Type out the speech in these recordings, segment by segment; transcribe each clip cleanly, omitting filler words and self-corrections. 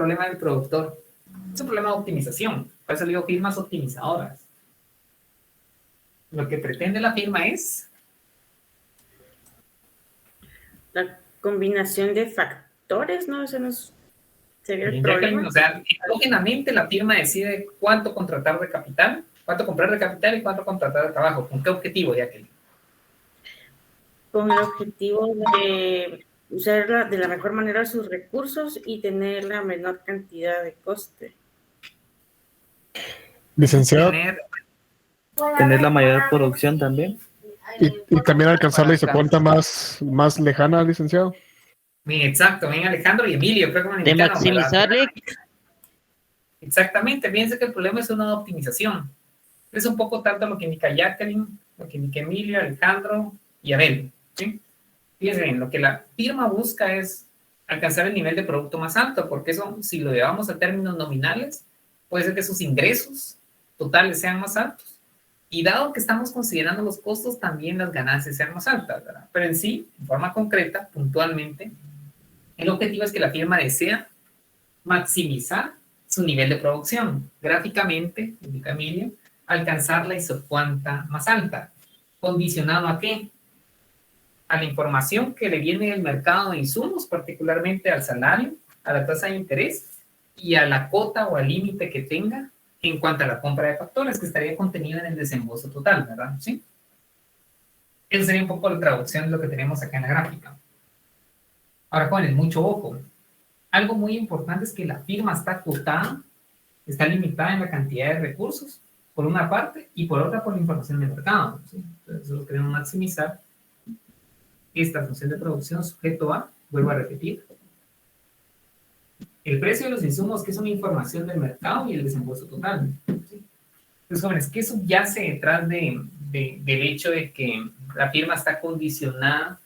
problema del productor? Es un problema de optimización. Por eso le digo firmas optimizadoras. Lo que pretende la firma es la combinación de factores, ¿no? Ese no sería el problema. O sea, exógenamente la firma decide cuánto contratar de capital, cuánto comprar de capital y cuánto contratar de trabajo. ¿Con qué objetivo, Jacqueline? Con el objetivo de usar de la mejor manera sus recursos y tener la menor cantidad de coste. Licenciado. Tener la mayor producción también. Y también alcanzar la isocuenta más lejana, licenciado. Bien, exacto, bien, Alejandro y Emilio, creo que de maximizarle. Exactamente, fíjense que el problema es una optimización. Es un poco tanto lo que indica Jacqueline, lo que indica Emilio, Alejandro y Abel, ¿sí? Fíjense bien, lo que la firma busca es alcanzar el nivel de producto más alto, porque eso, si lo llevamos a términos nominales, puede ser que sus ingresos totales sean más altos. Y dado que estamos considerando los costos, también las ganancias sean más altas, ¿verdad? Pero en sí, en forma concreta, puntualmente, el objetivo es que la firma desea maximizar su nivel de producción. Gráficamente, indica Emilio, alcanzar la isocuanta más alta. ¿Condicionado a qué? A la información que le viene del mercado de insumos, particularmente al salario, a la tasa de interés y a la cota o al límite que tenga en cuanto a la compra de factores, que estaría contenido en el desembolso total, ¿verdad? ¿Sí? Eso sería un poco la traducción de lo que tenemos acá en la gráfica. Ahora, jóvenes, mucho ojo. Algo muy importante es que la firma está acotada, está limitada en la cantidad de recursos, por una parte, y por otra por la información del mercado, ¿sí? Entonces, eso lo queremos maximizar. Esta función de producción sujeto a, vuelvo a repetir, el precio de los insumos, que es una información del mercado, y el desembolso total, ¿sí? Entonces, jóvenes, ¿qué subyace detrás del hecho de que la firma está condicionada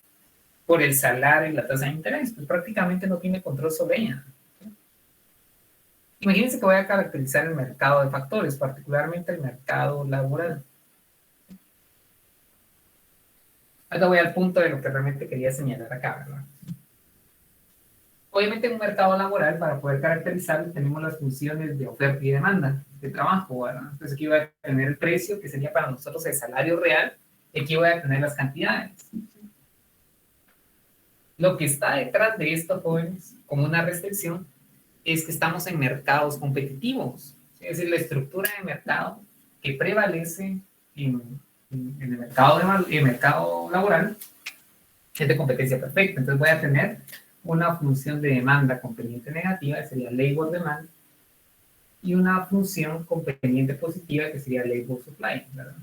por el salario y la tasa de interés? Pues prácticamente no tiene control sobre ella, ¿sí? Imagínense que voy a caracterizar el mercado de factores, particularmente el mercado laboral. Ahora voy al punto de lo que realmente quería señalar acá, ¿verdad? Obviamente en un mercado laboral, para poder caracterizarlo, tenemos las funciones de oferta y demanda de trabajo, ¿verdad? Entonces aquí voy a tener el precio, que sería para nosotros el salario real, y aquí voy a tener las cantidades. Lo que está detrás de esto, jóvenes, como una restricción, es que estamos en mercados competitivos. Es decir, la estructura de mercado que prevalece en el mercado laboral es de competencia perfecta. Entonces voy a tener una función de demanda con pendiente negativa, que sería labor demand, y una función con pendiente positiva, que sería labor supply, ¿verdad?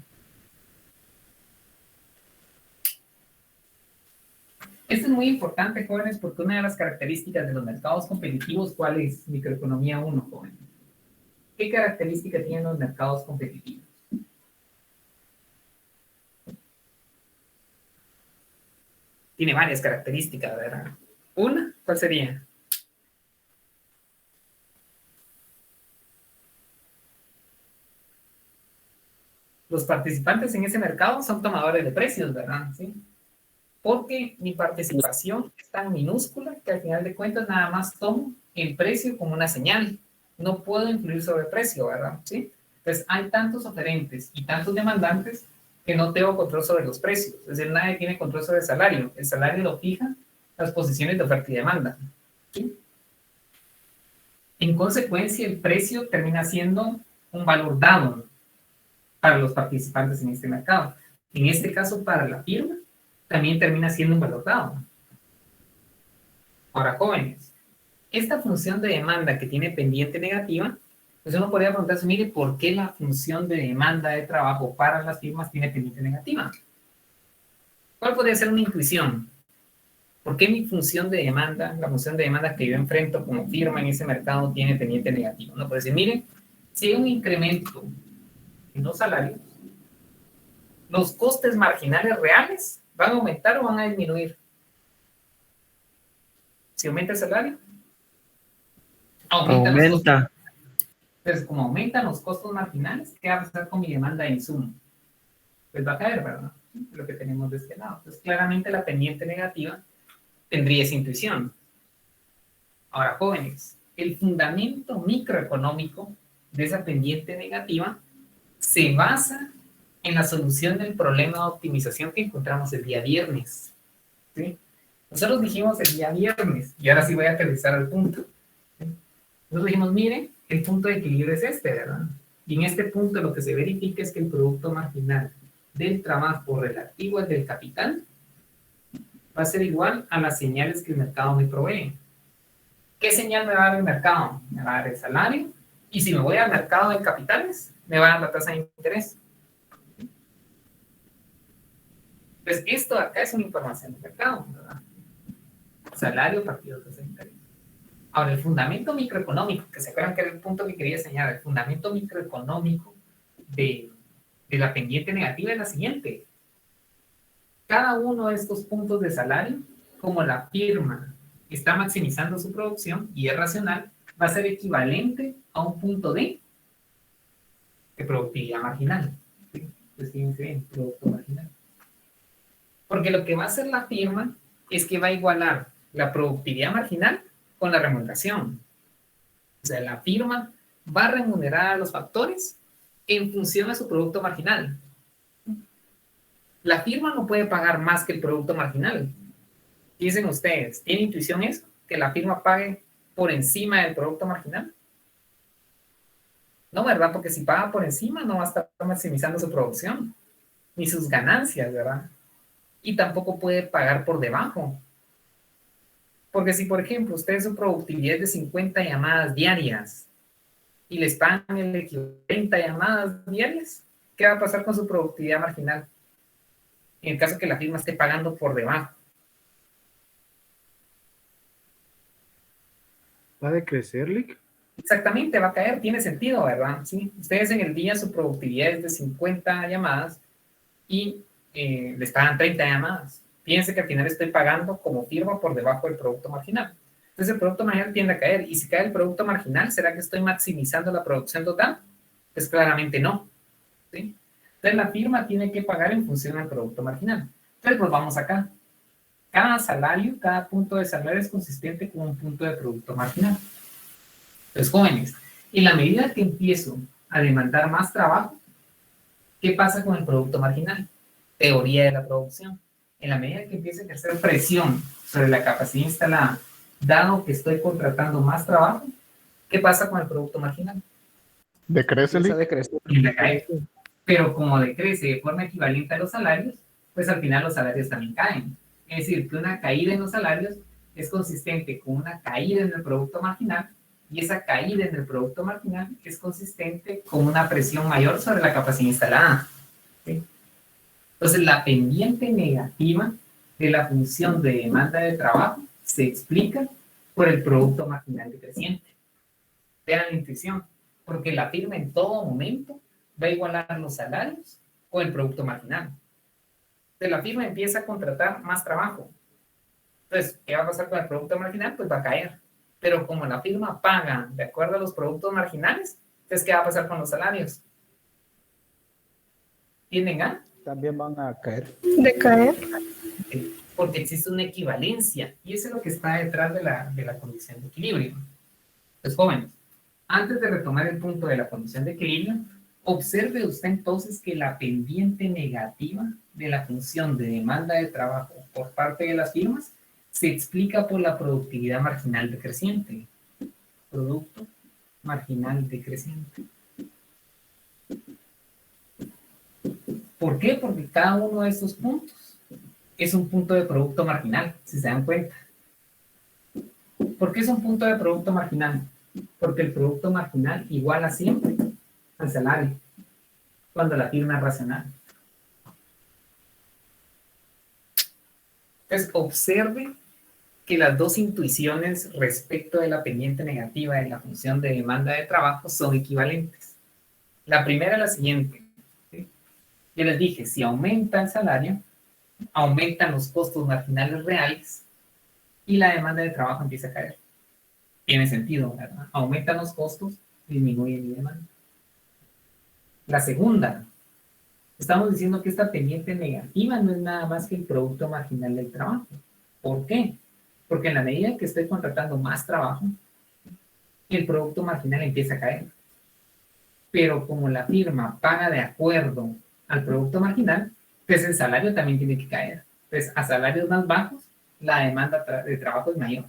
Esto es muy importante, jóvenes, porque una de las características de los mercados competitivos, ¿cuál es? Microeconomía 1, jóvenes. ¿Qué característica tienen los mercados competitivos? Tiene varias características, ¿verdad? Una, ¿cuál sería? Los participantes en ese mercado son tomadores de precios, ¿verdad? ¿Sí? Porque mi participación es tan minúscula que al final de cuentas nada más tomo el precio como una señal. No puedo influir sobre el precio, ¿verdad? ¿Sí? Entonces hay tantos oferentes y tantos demandantes que no tengo control sobre los precios. Es decir, nadie tiene control sobre el salario. El salario lo fijan las posiciones de oferta y demanda, ¿sí? En consecuencia, el precio termina siendo un valor dado para los participantes en este mercado. En este caso, para la firma, también termina siendo un valor dado. Ahora, jóvenes, esta función de demanda que tiene pendiente negativa, pues uno podría preguntarse, mire, ¿por qué la función de demanda de trabajo para las firmas tiene pendiente negativa? ¿Cuál podría ser una intuición? ¿Por qué mi función de demanda, la función de demanda que yo enfrento como firma en ese mercado, tiene pendiente negativo? No puede decir, mire, si hay un incremento en los salarios, los costes marginales reales van a aumentar o van a disminuir. Si aumenta el salario, aumenta. Los costos. Entonces, como aumentan los costos marginales, ¿qué va a pasar con mi demanda de insumo? Pues va a caer, ¿verdad? Lo que tenemos de este lado. Entonces, claramente la pendiente negativa tendría esa intuición. Ahora, jóvenes, el fundamento microeconómico de esa pendiente negativa se basa en la solución del problema de optimización que encontramos el día viernes. ¿Sí? Nosotros dijimos el día viernes, y ahora sí voy a aterrizar al punto. ¿Sí? Nosotros dijimos, miren, el punto de equilibrio es este, ¿verdad? Y en este punto lo que se verifica es que el producto marginal del trabajo relativo al del capital va a ser igual a las señales que el mercado me provee. ¿Qué señal me va a dar el mercado? Me va a dar el salario, y si me voy al mercado de capitales, me va a dar la tasa de interés. Pues esto acá es una información de mercado, ¿verdad? Salario partido tasa de interés. Ahora, el fundamento microeconómico, que se acuerdan que era el punto que quería señalar, el fundamento microeconómico de la pendiente negativa es la siguiente. Cada uno de estos puntos de salario, como la firma está maximizando su producción y es racional, va a ser equivalente a un punto de productividad marginal. ¿Sí? Pues fíjense bien, producto marginal. Porque lo que va a hacer la firma es que va a igualar la productividad marginal con la remuneración. O sea, la firma va a remunerar a los factores en función de su producto marginal. La firma no puede pagar más que el producto marginal. Dicen ustedes, ¿tiene intuición eso? ¿Que la firma pague por encima del producto marginal? No, ¿verdad? Porque si paga por encima no va a estar maximizando su producción, ni sus ganancias, ¿verdad? Y tampoco puede pagar por debajo. Porque si, por ejemplo, ustedes su productividad es de 50 llamadas diarias y les pagan el equivalente a 30 llamadas diarias, ¿qué va a pasar con su productividad marginal? En el caso que la firma esté pagando por debajo. ¿Va a decrecer, Lick? Exactamente, va a caer, tiene sentido, ¿verdad? ¿Sí? Ustedes en el día su productividad es de 50 llamadas y les pagan 30 llamadas. Fíjense que al final estoy pagando como firma por debajo del producto marginal. Entonces el producto marginal tiende a caer. Y si cae el producto marginal, ¿será que estoy maximizando la producción total? Pues claramente no. ¿Sí? Entonces la firma tiene que pagar en función del producto marginal. Entonces pues vamos acá. Cada salario, cada punto de salario es consistente con un punto de producto marginal. Entonces, jóvenes, en la medida que empiezo a demandar más trabajo, ¿qué pasa con el producto marginal? Teoría de la producción. En la medida que empiezo a ejercer presión sobre la capacidad instalada, dado que estoy contratando más trabajo, ¿qué pasa con el producto marginal? ¿Decrece, Lick? Pero como decrece de forma equivalente a los salarios, pues al final los salarios también caen. Es decir, que una caída en los salarios es consistente con una caída en el producto marginal, y esa caída en el producto marginal es consistente con una presión mayor sobre la capacidad instalada. ¿Sí? Entonces, la pendiente negativa de la función de demanda de trabajo se explica por el producto marginal decreciente. Vean la intuición, porque la firma en todo momento va a igualar los salarios o el producto marginal. Entonces, la firma empieza a contratar más trabajo. Entonces, ¿qué va a pasar con el producto marginal? Pues va a caer. Pero como la firma paga de acuerdo a los productos marginales, entonces, ¿qué va a pasar con los salarios? ¿Tienen A? También van a caer. Decaer. Porque existe una equivalencia, y eso es lo que está detrás de la condición de equilibrio. Entonces, jóvenes, antes de retomar el punto de la condición de equilibrio, observe usted entonces que la pendiente negativa de la función de demanda de trabajo por parte de las firmas se explica por la productividad marginal decreciente. Producto marginal decreciente. ¿Por qué? Porque cada uno de estos puntos es un punto de producto marginal, si se dan cuenta. ¿Por qué es un punto de producto marginal? Porque el producto marginal iguala siempre al salario cuando la firma es racional. Entonces, observe que las dos intuiciones respecto de la pendiente negativa de la función de demanda de trabajo son equivalentes. La primera es la siguiente. ¿Sí? Yo les dije, si aumenta el salario, aumentan los costos marginales reales y la demanda de trabajo empieza a caer. Tiene sentido, ¿verdad? Aumentan los costos, disminuye mi demanda. La segunda, estamos diciendo que esta pendiente negativa no es nada más que el producto marginal del trabajo. ¿Por qué? Porque en la medida que estoy contratando más trabajo, y el producto marginal empieza a caer. Pero como la firma paga de acuerdo al producto marginal, pues el salario también tiene que caer. Entonces, a salarios más bajos, la demanda de trabajo es mayor.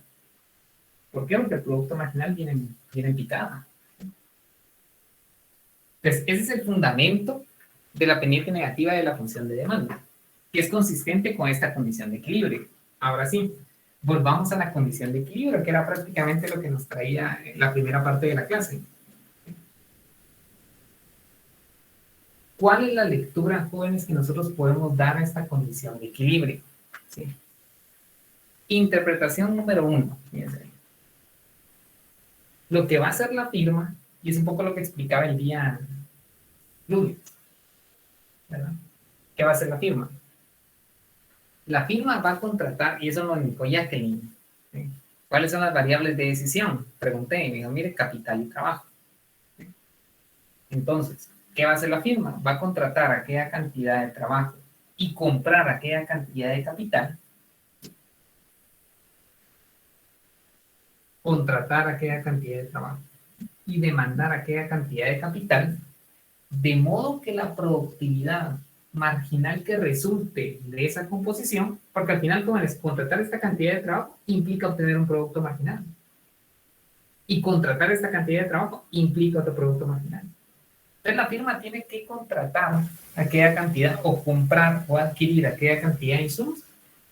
¿Por qué? Porque el producto marginal viene en picada. Entonces, ese es el fundamento de la pendiente negativa de la función de demanda, que es consistente con esta condición de equilibrio. Ahora sí, volvamos a la condición de equilibrio, que era prácticamente lo que nos traía la primera parte de la clase. ¿Cuál es la lectura, jóvenes, que nosotros podemos dar a esta condición de equilibrio? ¿Sí? Interpretación número 1. Fíjense. Lo que va a hacer la firma, y es un poco lo que explicaba el día lunes, ¿verdad? ¿Qué va a hacer la firma? La firma va a contratar, y eso lo indicó Jacqueline, ¿sí? ¿Cuáles son las variables de decisión? Pregunté, y me dijo, mire, capital y trabajo. ¿Sí? Entonces, ¿qué va a hacer la firma? Va a contratar aquella cantidad de trabajo y comprar aquella cantidad de capital. Contratar aquella cantidad de trabajo y demandar aquella cantidad de capital, de modo que la productividad marginal que resulte de esa composición, porque al final, como es contratar esta cantidad de trabajo, implica obtener un producto marginal. Y contratar esta cantidad de trabajo implica otro producto marginal. Entonces la firma tiene que contratar aquella cantidad o comprar o adquirir aquella cantidad de insumos,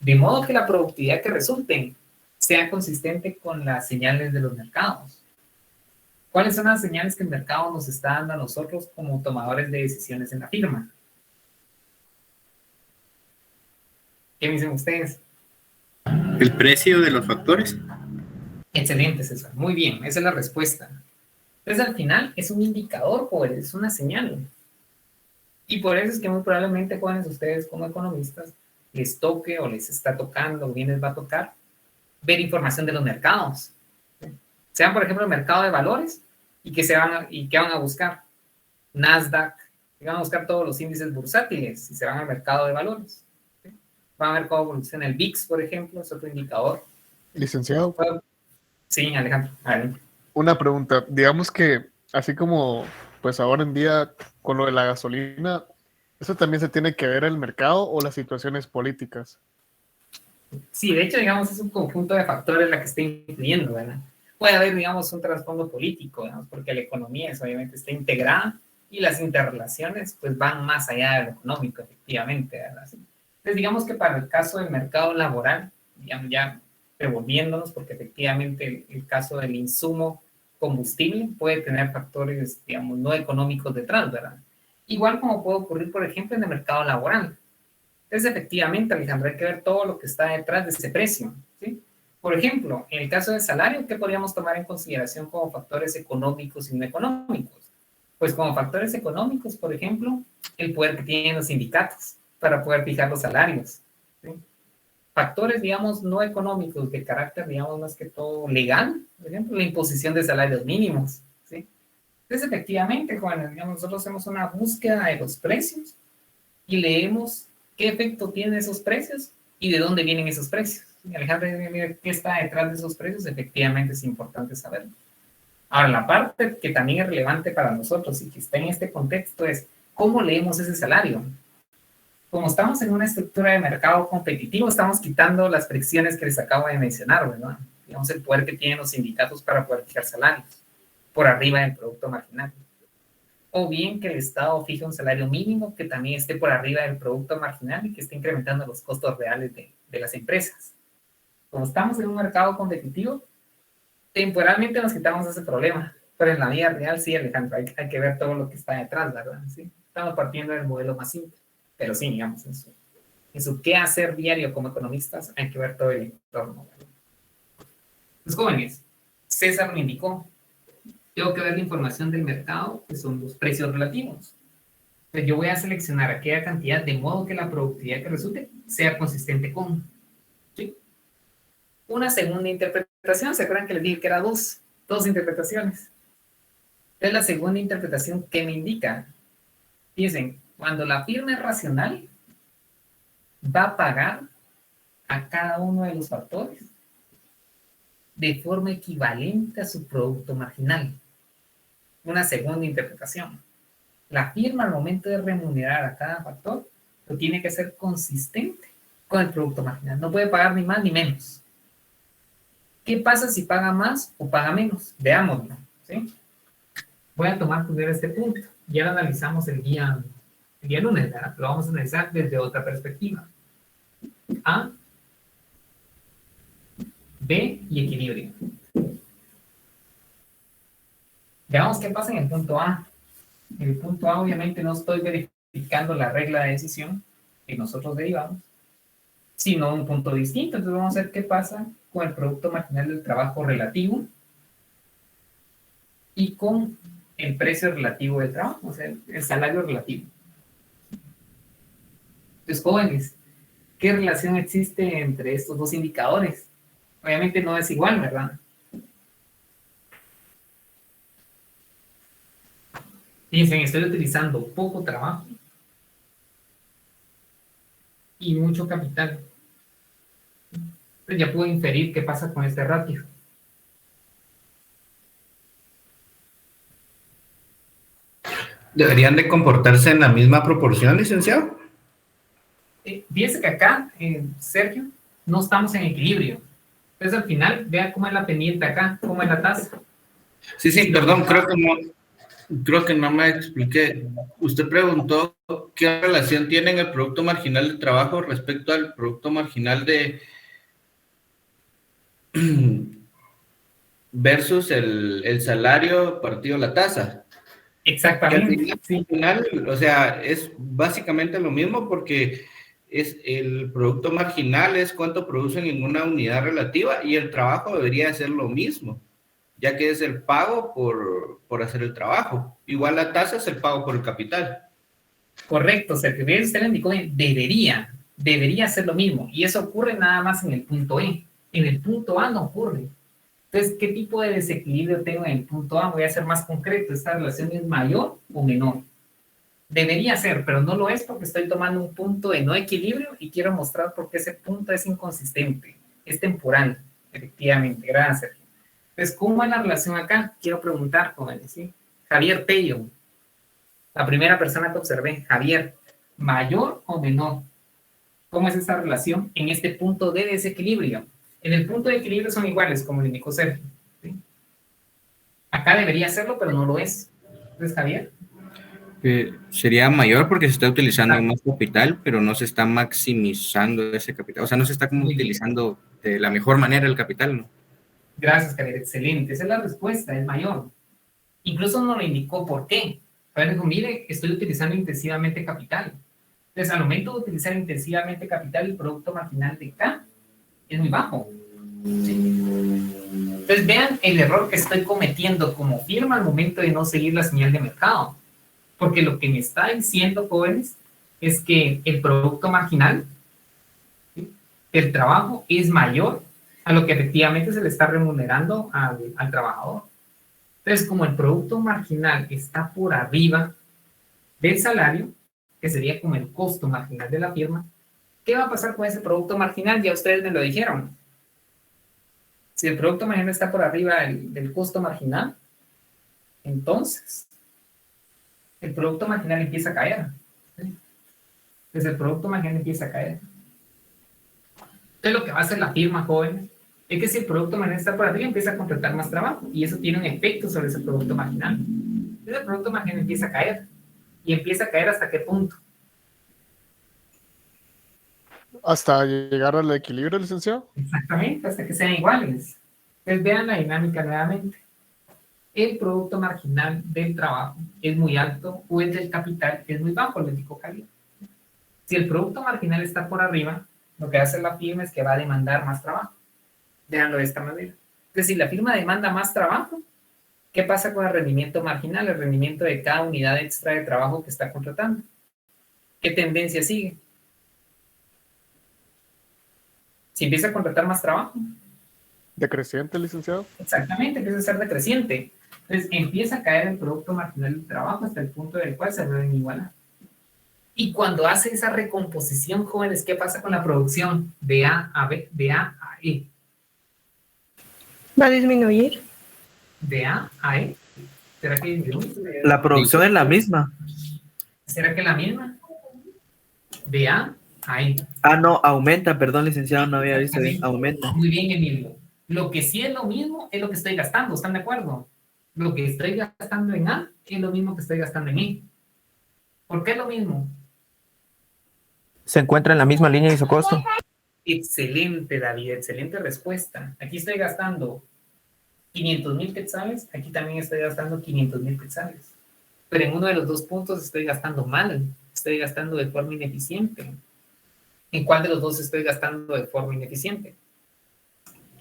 de modo que la productividad que resulte sea consistente con las señales de los mercados. ¿Cuáles son las señales que el mercado nos está dando a nosotros como tomadores de decisiones en la firma? ¿Qué me dicen ustedes? El precio de los factores. Excelente, César. Muy bien, esa es la respuesta. Entonces, al final, es un indicador, jóvenes, es una señal. Y por eso es que muy probablemente, jóvenes, ustedes como economistas, les toque o les está tocando o bien les va a tocar ver información de los mercados. Sean, por ejemplo, el mercado de valores y qué van a buscar. Nasdaq, y van a buscar todos los índices bursátiles y se van al mercado de valores. ¿Sí? Van a ver cómo evoluciona el VIX, por ejemplo, es otro indicador. Licenciado, Sí, Alejandro. Adelante. una pregunta. Digamos que así como pues ahora en día con lo de la gasolina, ¿eso también se tiene que ver el mercado o las situaciones políticas? Sí, de hecho, digamos, es un conjunto de factores la que está influyendo, ¿verdad? Puede haber, digamos, un trasfondo político, digamos, porque la economía es, obviamente está integrada y las interrelaciones pues van más allá de lo económico, efectivamente, ¿verdad? Entonces, digamos que para el caso del mercado laboral, digamos, ya revolviéndonos, porque efectivamente el caso del insumo combustible puede tener factores, digamos, no económicos detrás, ¿verdad? Igual como puede ocurrir, por ejemplo, en el mercado laboral. Entonces, efectivamente, Alejandro, hay que ver todo lo que está detrás de ese precio, ¿sí? Por ejemplo, en el caso del salario, ¿qué podríamos tomar en consideración como factores económicos y no económicos? Pues como factores económicos, por ejemplo, el poder que tienen los sindicatos para poder fijar los salarios, ¿sí? Factores, digamos, no económicos, de carácter, digamos, más que todo legal, por ejemplo, la imposición de salarios mínimos, ¿sí? Entonces, efectivamente, jóvenes, digamos, nosotros hacemos una búsqueda de los precios y leemos qué efecto tienen esos precios y de dónde vienen esos precios. Alejandro, ¿qué está detrás de esos precios? Efectivamente es importante saberlo. Ahora, la parte que también es relevante para nosotros y que está en este contexto es cómo leemos ese salario. Como estamos en una estructura de mercado competitivo, estamos quitando las fricciones que les acabo de mencionar, ¿verdad? Digamos, el poder que tienen los sindicatos para poder fijar salarios por arriba del producto marginal. O bien que el Estado fije un salario mínimo que también esté por arriba del producto marginal y que esté incrementando los costos reales de las empresas. Como estamos en un mercado competitivo, temporalmente nos quitamos ese problema, pero en la vida real sí, Alejandro, hay que ver todo lo que está detrás, ¿verdad? ¿Sí? Estamos partiendo del modelo más simple, pero sí, digamos, en su qué hacer diario como economistas, hay que ver todo el entorno, ¿verdad? Los jóvenes, César me indicó, tengo que ver la información del mercado, que son los precios relativos. Entonces yo voy a seleccionar aquella cantidad de modo que la productividad que resulte sea consistente con. ¿Sí? Una segunda interpretación, ¿se acuerdan que les dije que era dos interpretaciones? Entonces la segunda interpretación, ¿qué me indica? Fíjense, cuando la firma es racional, va a pagar a cada uno de los factores de forma equivalente a su producto marginal. Una segunda interpretación. La firma al momento de remunerar a cada factor lo tiene que ser consistente con el producto marginal. No puede pagar ni más ni menos. ¿Qué pasa si paga más o paga menos? Veámoslo, ¿sí? Voy a tomar primero este punto. Ya lo analizamos el día lunes, ¿verdad? Lo vamos a analizar desde otra perspectiva. A, B y equilibrio. Veamos qué pasa en el punto A. En el punto A, obviamente, no estoy verificando la regla de decisión que nosotros derivamos, sino un punto distinto. Entonces vamos a ver qué pasa con el producto marginal del trabajo relativo y con el precio relativo del trabajo, o sea, el salario relativo. Entonces, jóvenes, ¿qué relación existe entre estos dos indicadores? Obviamente no es igual, ¿verdad? Fíjense, estoy utilizando poco trabajo y mucho capital. Entonces ya puedo inferir qué pasa con este ratio. ¿Deberían de comportarse en la misma proporción, licenciado? Fíjense que acá, Sergio, no estamos en equilibrio. Entonces al final, vea cómo es la pendiente acá, cómo es la tasa. Sí, perdón, creo que no me expliqué. Usted preguntó qué relación tiene el producto marginal de trabajo respecto al producto marginal de versus el salario partido la tasa. Exactamente. Al final, o sea, es básicamente lo mismo porque es el producto marginal es cuánto producen en una unidad relativa y el trabajo debería ser lo mismo, ya que es el pago por hacer el trabajo. Igual la tasa es el pago por el capital. Correcto, Sergio. Usted le indicó, debería ser lo mismo. Y eso ocurre nada más en el punto E. En el punto A no ocurre. Entonces, ¿qué tipo de desequilibrio tengo en el punto A? Voy a ser más concreto. ¿Esta relación es mayor o menor? Debería ser, pero no lo es porque estoy tomando un punto de no equilibrio y quiero mostrar por qué ese punto es inconsistente. Es temporal, efectivamente. Gracias, Sergio. Entonces, ¿cómo es la relación acá? Quiero preguntar, jóvenes, ¿sí? Javier Tello, la primera persona que observé, Javier, ¿mayor o menor? ¿Cómo es esta relación en este punto de desequilibrio? En el punto de equilibrio son iguales, como le indicó Sergio, ¿sí? Acá debería serlo, pero no lo es. Entonces, Javier. Sería mayor porque se está utilizando más capital, pero no se está maximizando ese capital. O sea, no se está como utilizando de la mejor manera el capital, ¿no? Gracias, Javier. Excelente. Esa es la respuesta, es mayor. Incluso no lo indicó por qué. Javier dijo, mire, estoy utilizando intensivamente capital. Entonces, al momento de utilizar intensivamente capital, el producto marginal de K es muy bajo. ¿Sí? Entonces, vean el error que estoy cometiendo como firma al momento de no seguir la señal de mercado. Porque lo que me está diciendo, jóvenes, es que el producto marginal, ¿sí?, del trabajo es mayor a lo que efectivamente se le está remunerando al trabajador. Entonces, como el producto marginal está por arriba del salario, que sería como el costo marginal de la firma, ¿qué va a pasar con ese producto marginal? Ya ustedes me lo dijeron. Si el producto marginal está por arriba del costo marginal, entonces el producto marginal empieza a caer. ¿Sí? Entonces el producto marginal empieza a caer. Entonces lo que va a hacer la firma, jóvenes, es que si el producto marginal está por arriba, empieza a contratar más trabajo y eso tiene un efecto sobre ese producto marginal. Entonces el producto marginal empieza a caer. ¿Y empieza a caer hasta qué punto? Hasta llegar al equilibrio, licenciado. Exactamente, hasta que sean iguales. Entonces vean la dinámica nuevamente. El producto marginal del trabajo es muy alto o el del capital es muy bajo, le dijo Javier. Si el producto marginal está por arriba, lo que va a hacer la firma es que va a demandar más trabajo. Véanlo de esta manera. Entonces, si la firma demanda más trabajo, ¿qué pasa con el rendimiento marginal, el rendimiento de cada unidad extra de trabajo que está contratando? ¿Qué tendencia sigue? Si empieza a contratar más trabajo. Decreciente, licenciado. Exactamente, empieza a ser decreciente. Entonces, empieza a caer el producto marginal del trabajo hasta el punto del cual se deben igualar. Y cuando hace esa recomposición, jóvenes, ¿qué pasa con la producción de A a B, de A a E? Va a disminuir. De A a E. ¿Será que disminuye? La producción es la misma. ¿Será que es la misma? De A a E. Ah, no, aumenta, perdón, licenciado, no había visto bien, aumenta. Muy bien, Emilio. Lo que sí es lo mismo es lo que estoy gastando, ¿están de acuerdo? Lo que estoy gastando en A es lo mismo que estoy gastando en E. ¿Por qué es lo mismo? Se encuentra en la misma línea de su costo. Excelente, David, excelente respuesta. Aquí estoy gastando 500,000 quetzales, aquí también estoy gastando 500,000 quetzales. Pero en uno de los dos puntos estoy gastando mal, estoy gastando de forma ineficiente. ¿En cuál de los dos estoy gastando de forma ineficiente?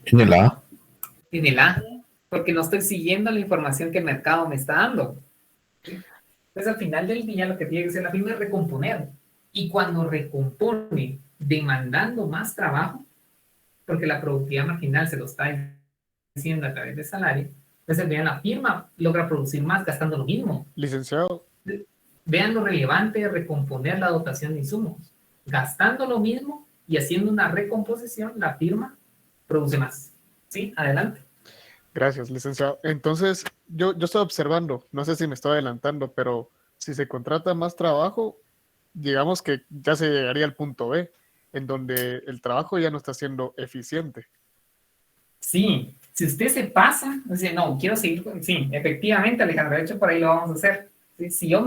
En el A. En el A, porque no estoy siguiendo la información que el mercado me está dando. ¿Sí? Entonces, al final del día, lo que tiene que hacer la firma es recomponer. Y cuando recompone demandando más trabajo, porque la productividad marginal se lo está diciendo a través del salario, entonces vean, la firma logra producir más gastando lo mismo. Licenciado, Vean lo relevante de recomponer la dotación de insumos. Gastando lo mismo y haciendo una recomposición, la firma produce más. ¿Sí? Adelante. gracias, licenciado. Entonces, yo estoy observando, no sé si me estoy adelantando, pero si se contrata más trabajo, digamos que ya se llegaría al punto B, en donde el trabajo ya no está siendo eficiente. Sí, si usted se pasa, dice, no, quiero seguir con... Sí, efectivamente, Alejandro, de hecho, por ahí lo vamos a hacer. ¿Sí? Si yo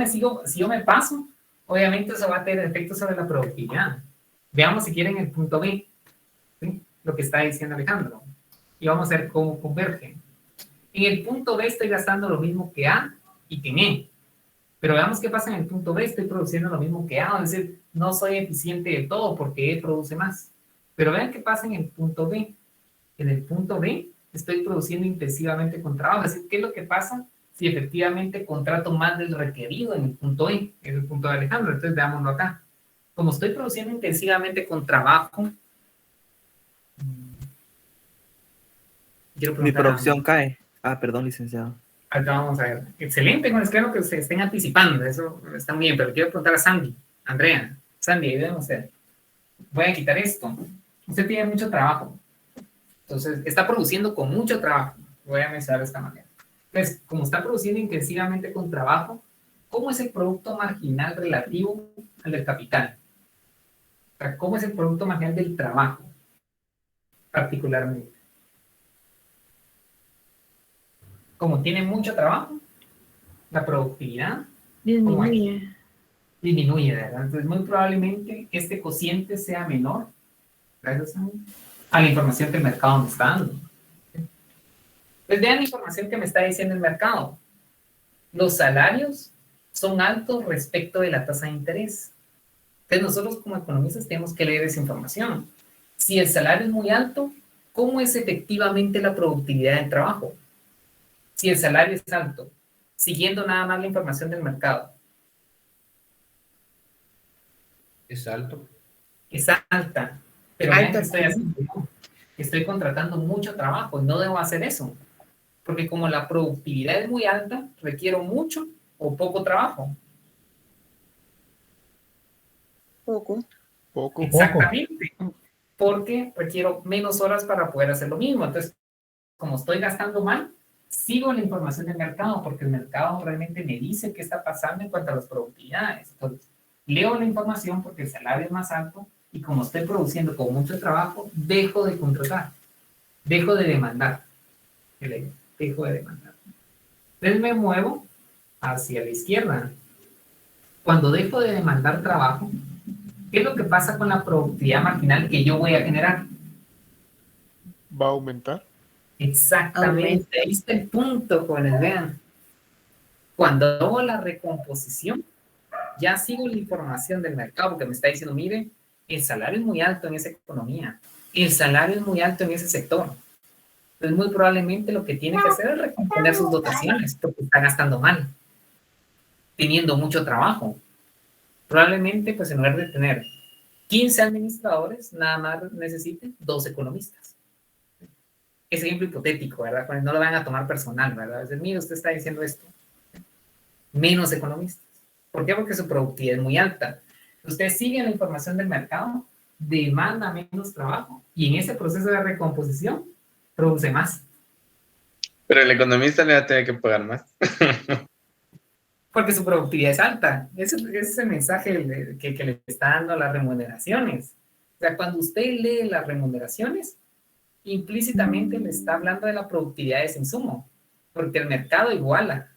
me paso, obviamente eso va a tener efecto sobre la productividad. Veamos si quieren el punto B, ¿sí? Lo que está diciendo Alejandro. Y vamos a ver cómo convergen. En el punto B estoy gastando lo mismo que A y que en E. Pero veamos qué pasa en el punto B, estoy produciendo lo mismo que A, es decir, no soy eficiente de todo porque E produce más. Pero vean qué pasa en el punto B. En el punto B estoy produciendo intensivamente con trabajo. Es decir, ¿qué es lo que pasa si efectivamente contrato más del requerido en el punto E? En el punto de Alejandro. Entonces veámoslo acá. Como estoy produciendo intensivamente con trabajo, quiero Mi preguntar producción cae. Ah, perdón, licenciado. acá vamos a ver. Excelente, bueno, es claro que se estén anticipando, eso está muy bien, pero quiero preguntar a Sandy, Andrea, Sandy, ayúdenme usted. Voy a quitar esto. Usted tiene mucho trabajo, entonces está produciendo con mucho trabajo, voy a mencionar de esta manera. Entonces, como está produciendo intensivamente con trabajo, ¿cómo es el producto marginal relativo al del capital? O sea, ¿cómo es el producto marginal del trabajo, particularmente? Como tiene mucho trabajo, la productividad Disminuye. disminuye, ¿verdad? Entonces, muy probablemente este cociente sea menor, gracias a la información que el mercado me está dando. Pues vean la información que me está diciendo el mercado. Los salarios son altos respecto de la tasa de interés. Entonces, nosotros como economistas tenemos que leer esa información. Si el salario es muy alto, ¿cómo es efectivamente la productividad del trabajo? Si el salario es alto, siguiendo nada más la información del mercado. Es alto. Es alta, pero vean que estoy haciendo. Estoy contratando mucho trabajo y no debo hacer eso, porque como la productividad es muy alta, requiero mucho o poco trabajo. Poco. Poco. Exactamente, porque requiero menos horas para poder hacer lo mismo. Entonces, como estoy gastando mal, sigo la información del mercado, porque el mercado realmente me dice qué está pasando en cuanto a las productividades. Entonces, leo la información porque el salario es más alto y como estoy produciendo con mucho trabajo, dejo de contratar, dejo de demandar. Dejo de demandar. Entonces me muevo hacia la izquierda. Cuando dejo de demandar trabajo, ¿qué es lo que pasa con la productividad marginal que yo voy a generar? ¿Va a aumentar? Exactamente, ahí está el punto, jóvenes, vean. Cuando hago la recomposición, ya sigo la información del mercado, porque me está diciendo, mire, el salario es muy alto en esa economía, el salario es muy alto en ese sector. Entonces, muy probablemente lo que tiene que hacer es recomponer sus dotaciones, porque está gastando mal, teniendo mucho trabajo. Probablemente, pues en lugar de tener 15 administradores, nada más necesiten 2 economistas. Es ejemplo hipotético, ¿verdad? No lo van a tomar personal, ¿verdad? Es decir, mire, usted está diciendo esto. Menos economistas. ¿Por qué? Porque su productividad es muy alta. Usted sigue la información del mercado, demanda menos trabajo y en ese proceso de recomposición produce más. Pero el economista le va a tener que pagar más. Porque su productividad es alta. Ese es el mensaje que le está dando a las remuneraciones. O sea, cuando usted lee las remuneraciones, implícitamente le está hablando de la productividad de ese insumo, porque el mercado iguala.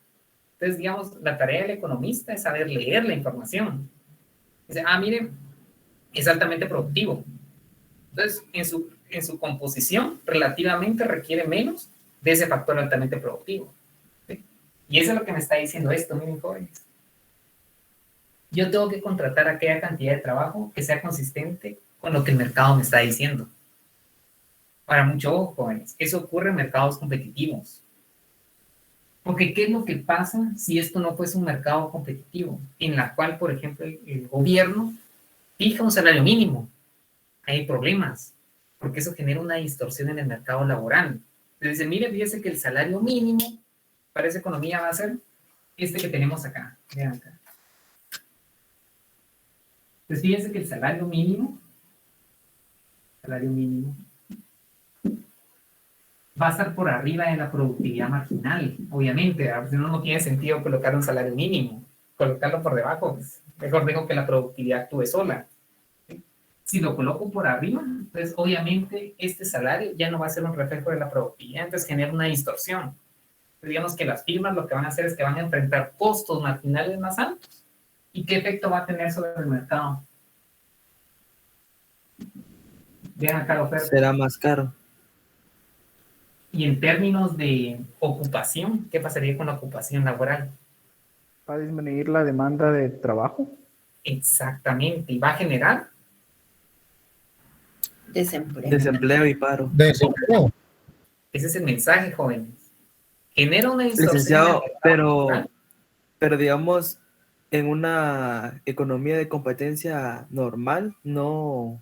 Entonces, digamos, la tarea del economista es saber leer la información. Dice, mire, es altamente productivo. Entonces, en su composición, relativamente requiere menos de ese factor altamente productivo. ¿Sí? Y eso es lo que me está diciendo esto, miren, jóvenes. Yo tengo que contratar aquella cantidad de trabajo que sea consistente con lo que el mercado me está diciendo. Para mucho ojo, jóvenes, eso ocurre en mercados competitivos. Porque ¿qué es lo que pasa si esto no fuese un mercado competitivo? En la cual, por ejemplo, el gobierno fija un salario mínimo. Hay problemas, porque eso genera una distorsión en el mercado laboral. Entonces dice, mire, fíjese que el salario mínimo para esa economía va a ser este que tenemos acá. Vean acá. Entonces fíjense que el salario mínimo va a estar por arriba de la productividad marginal, obviamente. Si no tiene sentido colocar un salario mínimo. Colocarlo por debajo, pues, mejor dejo que la productividad actúe sola. Si lo coloco por arriba, pues obviamente este salario ya no va a ser un reflejo de la productividad, entonces genera una distorsión. Entonces, digamos que las firmas lo que van a hacer es que van a enfrentar costos marginales más altos. ¿Y qué efecto va a tener sobre el mercado? Vean acá la oferta. Será más caro. Y en términos de ocupación, ¿qué pasaría con la ocupación laboral? ¿Va a disminuir la demanda de trabajo? Exactamente, y va a generar Desempleo y paro. Desempleo. ese es el mensaje, jóvenes. Genera una distorsión. Licenciado, pero digamos, en una economía de competencia normal, no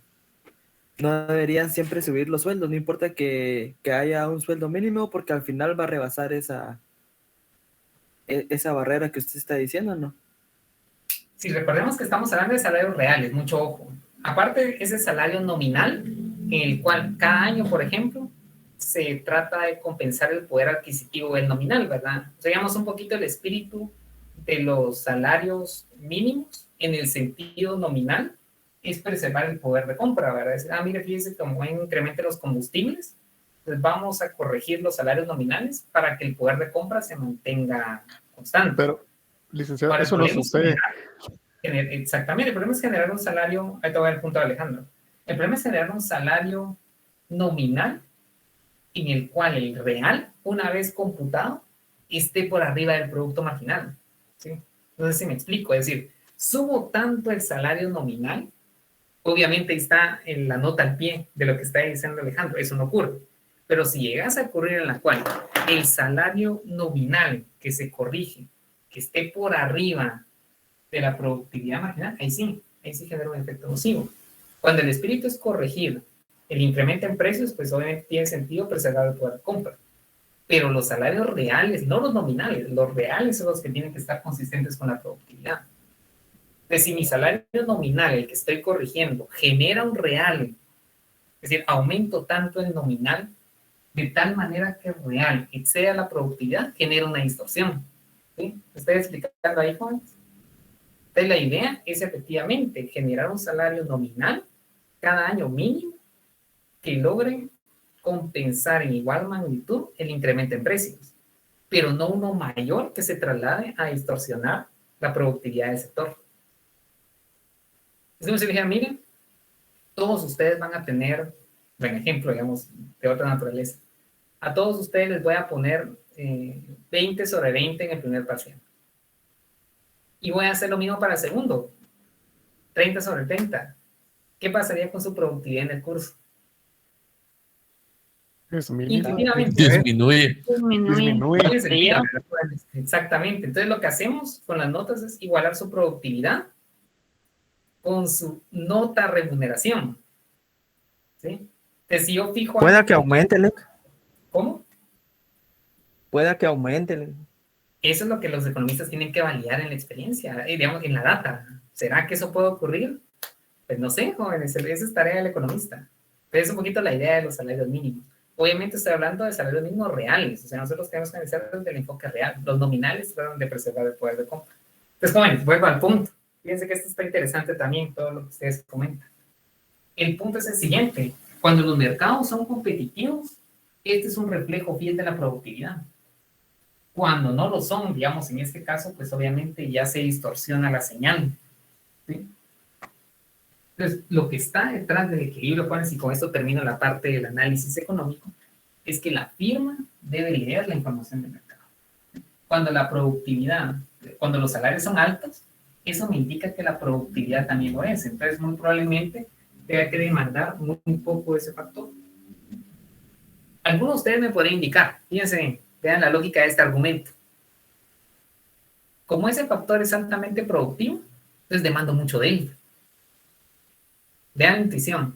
deberían siempre subir los sueldos, no importa que haya un sueldo mínimo, porque al final va a rebasar esa barrera que usted está diciendo, ¿no? Si recordemos que estamos hablando de salarios reales, mucho ojo. Aparte, ese salario nominal, en el cual cada año, por ejemplo, se trata de compensar el poder adquisitivo del nominal, ¿verdad? O sea, digamos un poquito el espíritu de los salarios mínimos en el sentido nominal es preservar el poder de compra, ¿verdad? Es decir, mire, fíjese como hay un incremento de los combustibles, pues vamos a corregir los salarios nominales para que el poder de compra se mantenga constante. Pero, licenciado, eso no sucede. Exactamente, el problema es generar un salario, ahí te voy a dar el punto de Alejandro, el problema es generar un salario nominal en el cual el real, una vez computado, esté por arriba del producto marginal, ¿sí? No sé si me explico, es decir, subo tanto el salario nominal, obviamente está en la nota al pie de lo que está diciendo Alejandro, eso no ocurre, pero si llegas a ocurrir en la cual el salario nominal que se corrige, que esté por arriba de la productividad marginal, ahí sí genera un efecto nocivo. Cuando el espíritu es corregir el incremento en precios, pues obviamente tiene sentido preservar el poder de compra. Pero los salarios reales, no los nominales, los reales son los que tienen que estar consistentes con la productividad. Entonces, si mi salario nominal, el que estoy corrigiendo, genera un real, es decir, aumento tanto el nominal, de tal manera que el real exceda la productividad, genera una distorsión. ¿Sí? ¿Me estoy explicando ahí, jóvenes? Entonces, la idea es efectivamente generar un salario nominal cada año mínimo que logre compensar en igual magnitud el incremento en precios, pero no uno mayor que se traslade a distorsionar la productividad del sector. Es como si dijeran, miren, todos ustedes van a tener, buen ejemplo, digamos, de otra naturaleza. A todos ustedes les voy a poner 20 sobre 20 en el primer parcial. Y voy a hacer lo mismo para el segundo, 30 sobre 30. ¿Qué pasaría con su productividad en el curso? Disminuye. Exactamente. Entonces lo que hacemos con las notas es igualar su productividad con su nota remuneración. ¿Sí? Entonces si yo fijo... Pueda que aumente, ¿Cómo? Pueda que aumente. Eso es lo que los economistas tienen que validar en la experiencia, digamos, en la data. ¿Será que eso puede ocurrir? Pues no sé, jóvenes, esa es tarea del economista. Pero es un poquito la idea de los salarios mínimos. Obviamente estoy hablando de salarios mínimos reales, o sea, nosotros tenemos que analizar desde el enfoque real. Los nominales tratan de preservar el poder de compra. Entonces, jóvenes, vuelvo al punto. Fíjense que esto está interesante también, todo lo que ustedes comentan. El punto es el siguiente. Cuando los mercados son competitivos, este es un reflejo fiel de la productividad. Cuando no lo son, digamos, en este caso, pues obviamente ya se distorsiona la señal, ¿sí? Entonces, lo que está detrás del equilibrio, jóvenes, y con esto termino la parte del análisis económico, es que la firma debe leer la información del mercado. Cuando la productividad, cuando los salarios son altos, eso me indica que la productividad también lo es. Entonces, muy probablemente tenga que demandar muy poco ese factor. Algunos de ustedes me podrían indicar, fíjense, vean la lógica de este argumento. Como ese factor es altamente productivo, entonces demando mucho de él. Vean la intuición.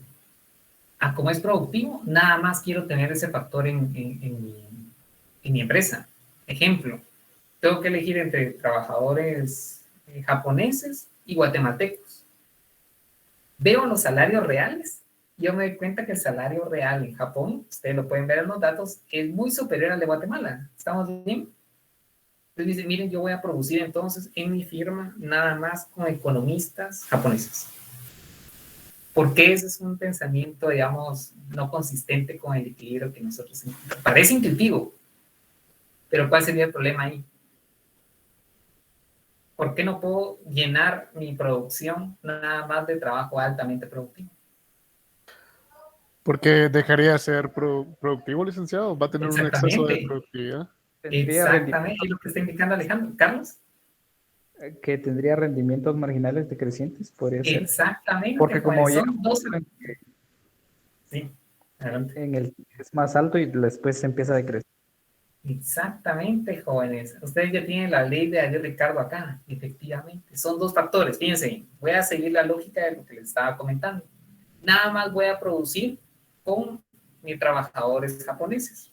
Como es productivo, nada más quiero tener ese factor en mi empresa. Ejemplo, tengo que elegir entre trabajadores japoneses y guatemaltecos. Veo los salarios reales. Yo me doy cuenta que el salario real en Japón, ustedes lo pueden ver en los datos, es muy superior al de Guatemala. ¿Estamos bien? Entonces dice, miren, yo voy a producir entonces en mi firma nada más con economistas japoneses. Porque ese es un pensamiento, digamos, no consistente con el equilibrio que nosotros encontramos. Parece intuitivo, pero ¿cuál sería el problema ahí? ¿Por qué no puedo llenar mi producción nada más de trabajo altamente productivo? Porque dejaría de ser productivo, licenciado. Va a tener un exceso de productividad. Exactamente, es lo que está indicando Alejandro. Carlos. Que tendría rendimientos marginales decrecientes, podría ser. Exactamente. Porque como ya sí, es más alto y después se empieza a decrecer. Exactamente, jóvenes. Ustedes ya tienen la ley de ayer Ricardo acá, efectivamente. Son dos factores. Fíjense, voy a seguir la lógica de lo que les estaba comentando. Nada más voy a producir con mis trabajadores japoneses,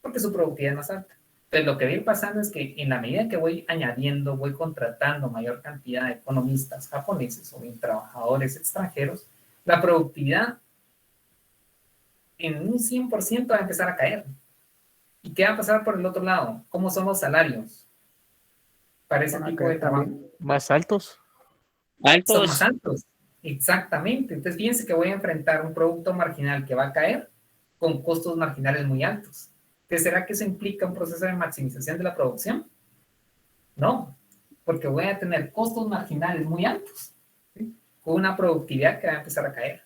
porque su productividad es más alta. Entonces, lo que va a ir pasando es que en la medida que voy añadiendo, voy contratando mayor cantidad de economistas japoneses o bien trabajadores extranjeros, la productividad en un 100% va a empezar a caer. ¿Y qué va a pasar por el otro lado? ¿Cómo son los salarios para ese tipo de trabajo? ¿Más altos? Son más altos. Exactamente. Entonces, fíjense que voy a enfrentar un producto marginal que va a caer con costos marginales muy altos. Entonces, ¿será que eso implica un proceso de maximización de la producción? No, porque voy a tener costos marginales muy altos, ¿sí? Con una productividad que va a empezar a caer.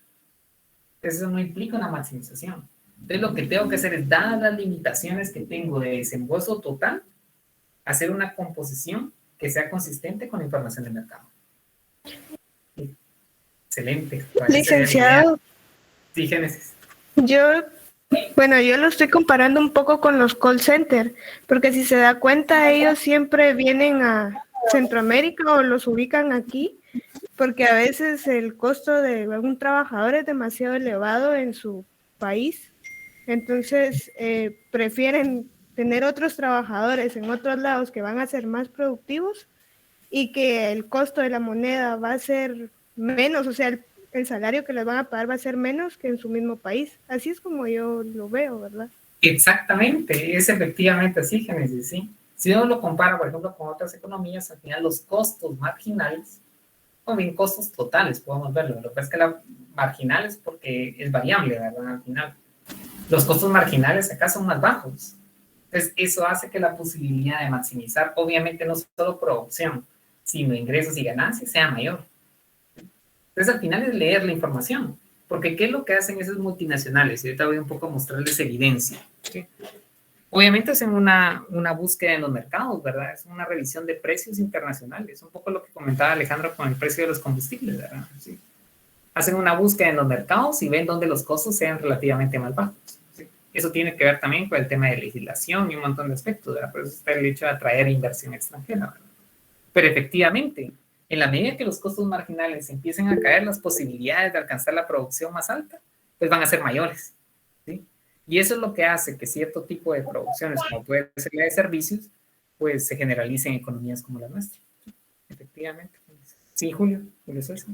Entonces, eso no implica una maximización. Entonces, lo que tengo que hacer es, dadas las limitaciones que tengo de desembolso total, hacer una composición que sea consistente con la información del mercado. Excelente. Licenciado. Sí, Génesis. Yo lo estoy comparando un poco con los call centers, porque si se da cuenta, ellos siempre vienen a Centroamérica o los ubican aquí, porque a veces el costo de algún trabajador es demasiado elevado en su país. Entonces, prefieren tener otros trabajadores en otros lados que van a ser más productivos y que el costo de la moneda va a ser menos, o sea, el salario que les van a pagar va a ser menos que en su mismo país. Así es como yo lo veo, ¿verdad? Exactamente, es efectivamente así, Génesis, sí. Si uno lo compara, por ejemplo, con otras economías, al final los costos marginales, o bien costos totales, podemos verlo. Lo que pasa es que la marginal es porque es variable, ¿verdad? Al final, los costos marginales acá son más bajos. Entonces, eso hace que la posibilidad de maximizar, obviamente no solo producción, sino ingresos y ganancias, sea mayor. Entonces, al final es leer la información, porque ¿qué es lo que hacen esas multinacionales? Y ahorita voy un poco a mostrarles evidencia. ¿Sí? Obviamente hacen una búsqueda en los mercados, ¿verdad? Es una revisión de precios internacionales, un poco lo que comentaba Alejandro con el precio de los combustibles, ¿verdad? ¿Sí? Hacen una búsqueda en los mercados y ven dónde los costos sean relativamente más bajos. ¿Sí? Eso tiene que ver también con el tema de legislación y un montón de aspectos, ¿verdad? Por eso está el hecho de atraer inversión extranjera, ¿verdad? Pero efectivamente, en la medida que los costos marginales empiecen a caer, las posibilidades de alcanzar la producción más alta, pues van a ser mayores, ¿sí? Y eso es lo que hace que cierto tipo de producciones, como puede ser la de servicios, pues se generalicen en economías como la nuestra. ¿Sí? Efectivamente. Sí, Julio César.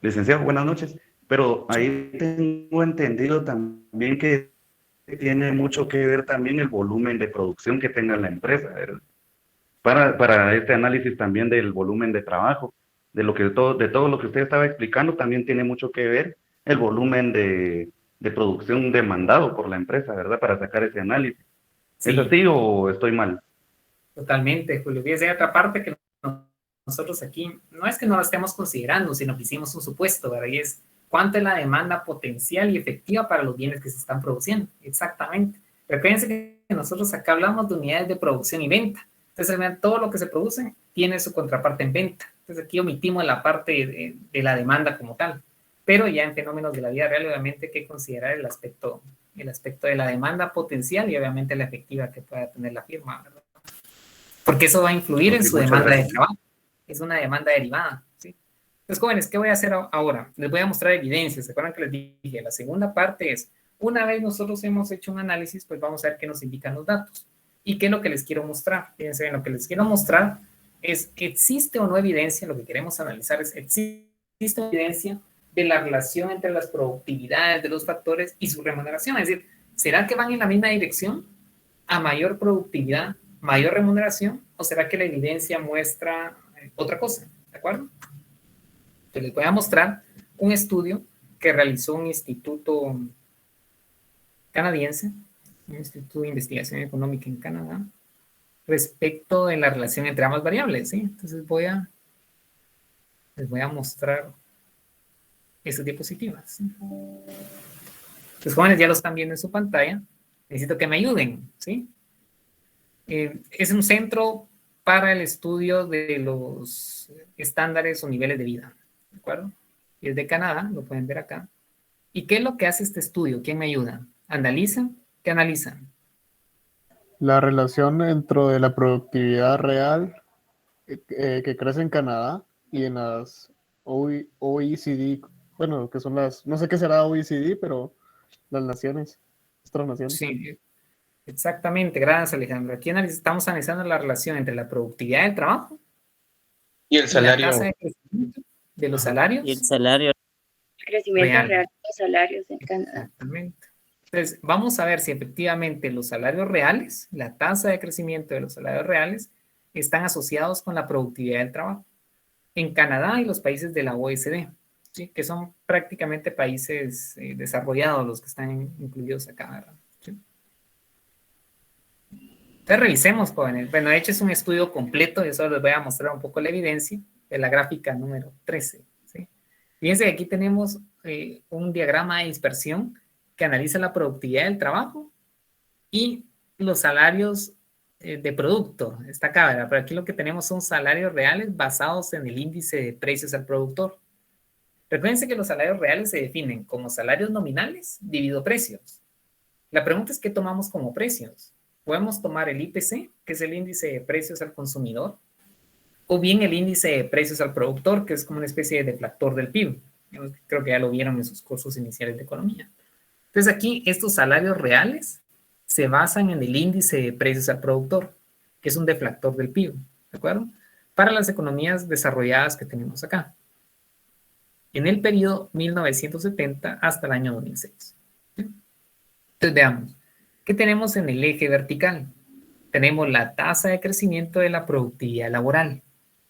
Licenciado, buenas noches. Pero ahí tengo entendido también que tiene mucho que ver también el volumen de producción que tenga la empresa, ¿verdad? Para este análisis también del volumen de trabajo, de todo lo que usted estaba explicando, también tiene mucho que ver el volumen de producción demandado por la empresa, ¿verdad? Para sacar ese análisis. Sí. ¿Es así o estoy mal? Totalmente, Julio. Fíjese, hay otra parte que nosotros aquí, no es que no lo estemos considerando, sino que hicimos un supuesto, ¿verdad? Y es cuánto es la demanda potencial y efectiva para los bienes que se están produciendo. Exactamente. Recuerden que nosotros acá hablamos de unidades de producción y venta. Entonces, todo lo que se produce tiene su contraparte en venta. Entonces, aquí omitimos la parte de la demanda como tal. Pero ya en fenómenos de la vida real, obviamente hay que considerar el aspecto de la demanda potencial y obviamente la efectiva que pueda tener la firma, ¿verdad? Porque eso va a influir en su demanda de trabajo. Es una demanda derivada, ¿sí? Entonces, jóvenes, ¿qué voy a hacer ahora? Les voy a mostrar evidencias. ¿Se acuerdan que les dije? La segunda parte es, una vez nosotros hemos hecho un análisis, pues vamos a ver qué nos indican los datos. ¿Y qué es lo que les quiero mostrar? Fíjense bien, lo que les quiero mostrar es, ¿existe o no evidencia? Lo que queremos analizar es, ¿existe evidencia de la relación entre las productividades de los factores y su remuneración? Es decir, ¿será que van en la misma dirección a mayor productividad, mayor remuneración? ¿O será que la evidencia muestra otra cosa? ¿De acuerdo? Entonces les voy a mostrar un estudio que realizó un instituto canadiense, un instituto de investigación económica en Canadá, respecto de la relación entre ambas variables, ¿sí? Entonces les voy a mostrar estas diapositivas, ¿sí? Los jóvenes ya lo están viendo en su pantalla. Necesito que me ayuden, ¿sí? Es un centro para el estudio de los estándares o niveles de vida, ¿de acuerdo? Y es de Canadá, lo pueden ver acá. ¿Y qué es lo que hace este estudio? ¿Quién me ayuda? ¿Analizan? ¿Qué analizan? La relación entre la productividad real que crece en Canadá y en las OECD, bueno, que son las, no sé qué será OECD, pero las naciones, otras naciones. Sí, exactamente, gracias Alejandro. Aquí estamos analizando la relación entre la productividad del trabajo y el salario. La tasa de crecimiento de los salarios. Y el salario. El crecimiento real real de los salarios en Canadá. Exactamente. Entonces, vamos a ver si efectivamente los salarios reales, la tasa de crecimiento de los salarios reales, están asociados con la productividad del trabajo. En Canadá y los países de la OECD, ¿sí? Que son prácticamente países desarrollados los que están incluidos acá, ¿verdad? ¿Sí? Entonces, revisemos, jóvenes. Bueno, de hecho es un estudio completo, y eso les voy a mostrar un poco la evidencia de la gráfica número 13. ¿Sí? Fíjense que aquí tenemos un diagrama de dispersión que analiza la productividad del trabajo y los salarios de producto. Está acá, ¿verdad? Pero aquí lo que tenemos son salarios reales basados en el índice de precios al productor. Recuérdense que los salarios reales se definen como salarios nominales dividido precios. La pregunta es, ¿qué tomamos como precios? Podemos tomar el IPC, que es el índice de precios al consumidor, o bien el índice de precios al productor, que es como una especie de deflactor del PIB. Creo que ya lo vieron en sus cursos iniciales de economía. Entonces aquí estos salarios reales se basan en el índice de precios al productor, que es un deflactor del PIB, ¿de acuerdo? Para las economías desarrolladas que tenemos acá. En el periodo 1970 hasta el año 2006. ¿Sí? Entonces veamos, ¿qué tenemos en el eje vertical? Tenemos la tasa de crecimiento de la productividad laboral,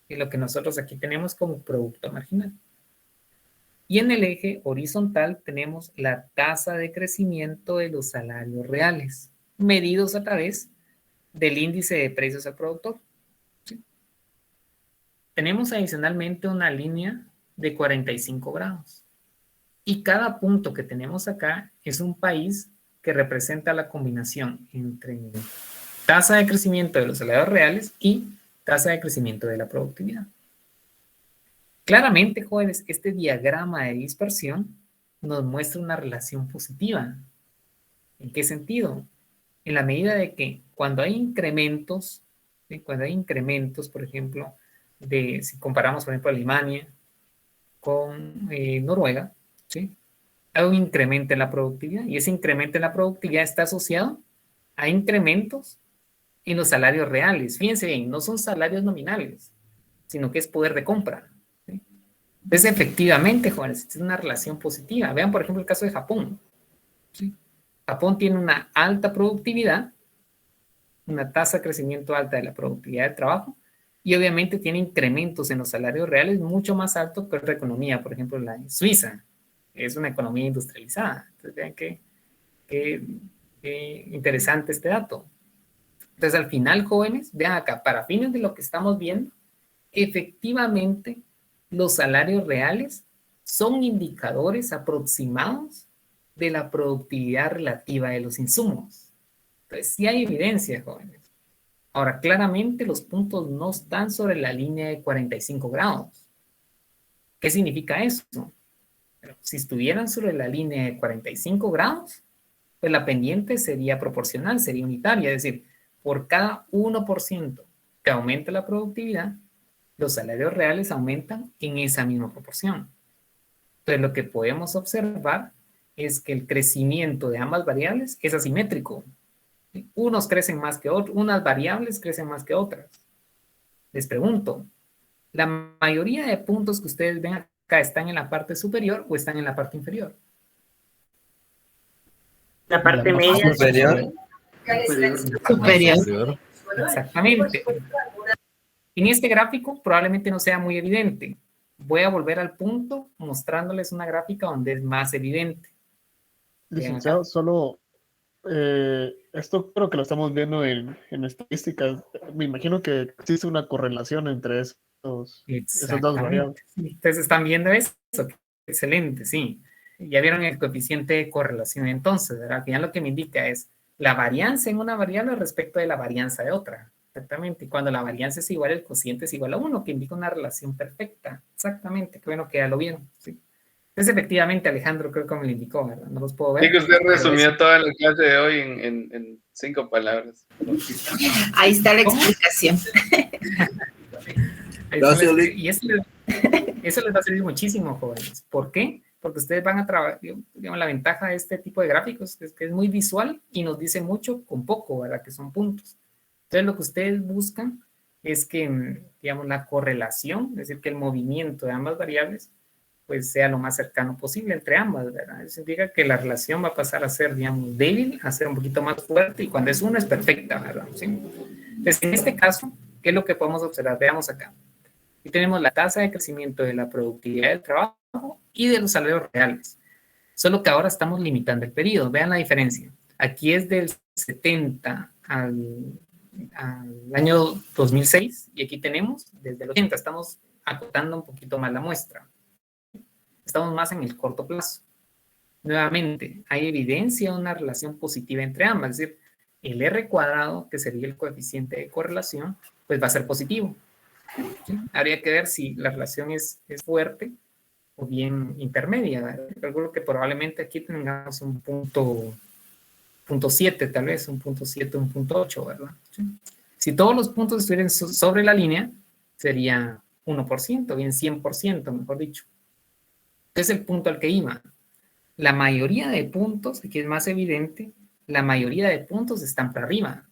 y lo que nosotros aquí tenemos como producto marginal. Y en el eje horizontal tenemos la tasa de crecimiento de los salarios reales, medidos a través del índice de precios al productor. ¿Sí? Tenemos adicionalmente una línea de 45 grados. Y cada punto que tenemos acá es un país que representa la combinación entre tasa de crecimiento de los salarios reales y tasa de crecimiento de la productividad. Claramente, jóvenes, este diagrama de dispersión nos muestra una relación positiva. ¿En qué sentido? En la medida de que cuando hay incrementos, ¿sí? Cuando hay incrementos, por ejemplo, si comparamos, por ejemplo, Alemania con Noruega, ¿sí? Hay un incremento en la productividad, y ese incremento en la productividad está asociado a incrementos en los salarios reales. Fíjense bien, no son salarios nominales, sino que es poder de compra. Entonces, efectivamente, jóvenes, es una relación positiva. Vean, por ejemplo, el caso de Japón. ¿Sí? Japón tiene una alta productividad, una tasa de crecimiento alta de la productividad del trabajo, y obviamente tiene incrementos en los salarios reales mucho más altos que otra economía, por ejemplo la de Suiza, es una economía industrializada. Entonces vean qué interesante este dato. Entonces al final, jóvenes, vean acá, para fines de lo que estamos viendo, efectivamente los salarios reales son indicadores aproximados de la productividad relativa de los insumos. Entonces sí hay evidencia, jóvenes. Ahora, claramente los puntos no están sobre la línea de 45 grados. ¿Qué significa eso? Bueno, si estuvieran sobre la línea de 45 grados, pues la pendiente sería proporcional, sería unitaria, es decir, por cada 1% que aumente la productividad, los salarios reales aumentan en esa misma proporción. Entonces, lo que podemos observar es que el crecimiento de ambas variables es asimétrico. Unos crecen más que otros, unas variables crecen más que otras. Les pregunto, ¿la mayoría de puntos que ustedes ven acá están en la parte superior o están en la parte inferior? La parte media. Superior. Superior. Exactamente. En este gráfico probablemente no sea muy evidente. Voy a volver al punto mostrándoles una gráfica donde es más evidente. Licenciado, solo esto creo que lo estamos viendo en estadísticas. Me imagino que existe una correlación entre esas dos variables. Ustedes están viendo eso. Excelente, sí. Ya vieron el coeficiente de correlación entonces, ¿verdad? Al final lo que me indica es la varianza en una variable respecto de la varianza de otra. Exactamente. Y cuando la varianza es igual, el cociente es igual a 1, que indica una relación perfecta. Exactamente. Qué bueno que ya lo vieron. Sí. Entonces, efectivamente, Alejandro creo que me lo indicó, ¿verdad? No los puedo ver. Sí, que usted resumió toda la clase de hoy en 5 palabras. Ahí está la explicación. Gracias, y eso les va a servir muchísimo, jóvenes. ¿Por qué? Porque ustedes van a trabajar, digamos, la ventaja de este tipo de gráficos es que es muy visual y nos dice mucho con poco, ¿verdad? Que son puntos. Entonces, lo que ustedes buscan es que, digamos, la correlación, es decir, que el movimiento de ambas variables, pues sea lo más cercano posible entre ambas, ¿verdad? Eso significa que la relación va a pasar a ser, digamos, débil, a ser un poquito más fuerte, y cuando es uno es perfecta, ¿verdad? ¿Sí? Entonces, en este caso, ¿qué es lo que podemos observar? Veamos acá. Aquí tenemos la tasa de crecimiento de la productividad del trabajo y de los salarios reales. Solo que ahora estamos limitando el periodo. Vean la diferencia. Aquí es del 70 al año 2006, y aquí tenemos desde el 80. Estamos acotando un poquito más la muestra. Estamos más en el corto plazo. Nuevamente, hay evidencia de una relación positiva entre ambas, es decir, el R cuadrado, que sería el coeficiente de correlación, pues va a ser positivo. ¿Sí? Habría que ver si la relación es fuerte o bien intermedia. Calculo que probablemente aquí tengamos un punto 7, tal vez, un punto 7, un punto 8, ¿verdad? ¿Sí? Si todos los puntos estuvieran sobre la línea, sería 1%, bien 100%, mejor dicho. Es el punto al que iba. La mayoría de puntos, aquí es más evidente, la mayoría de puntos están para arriba.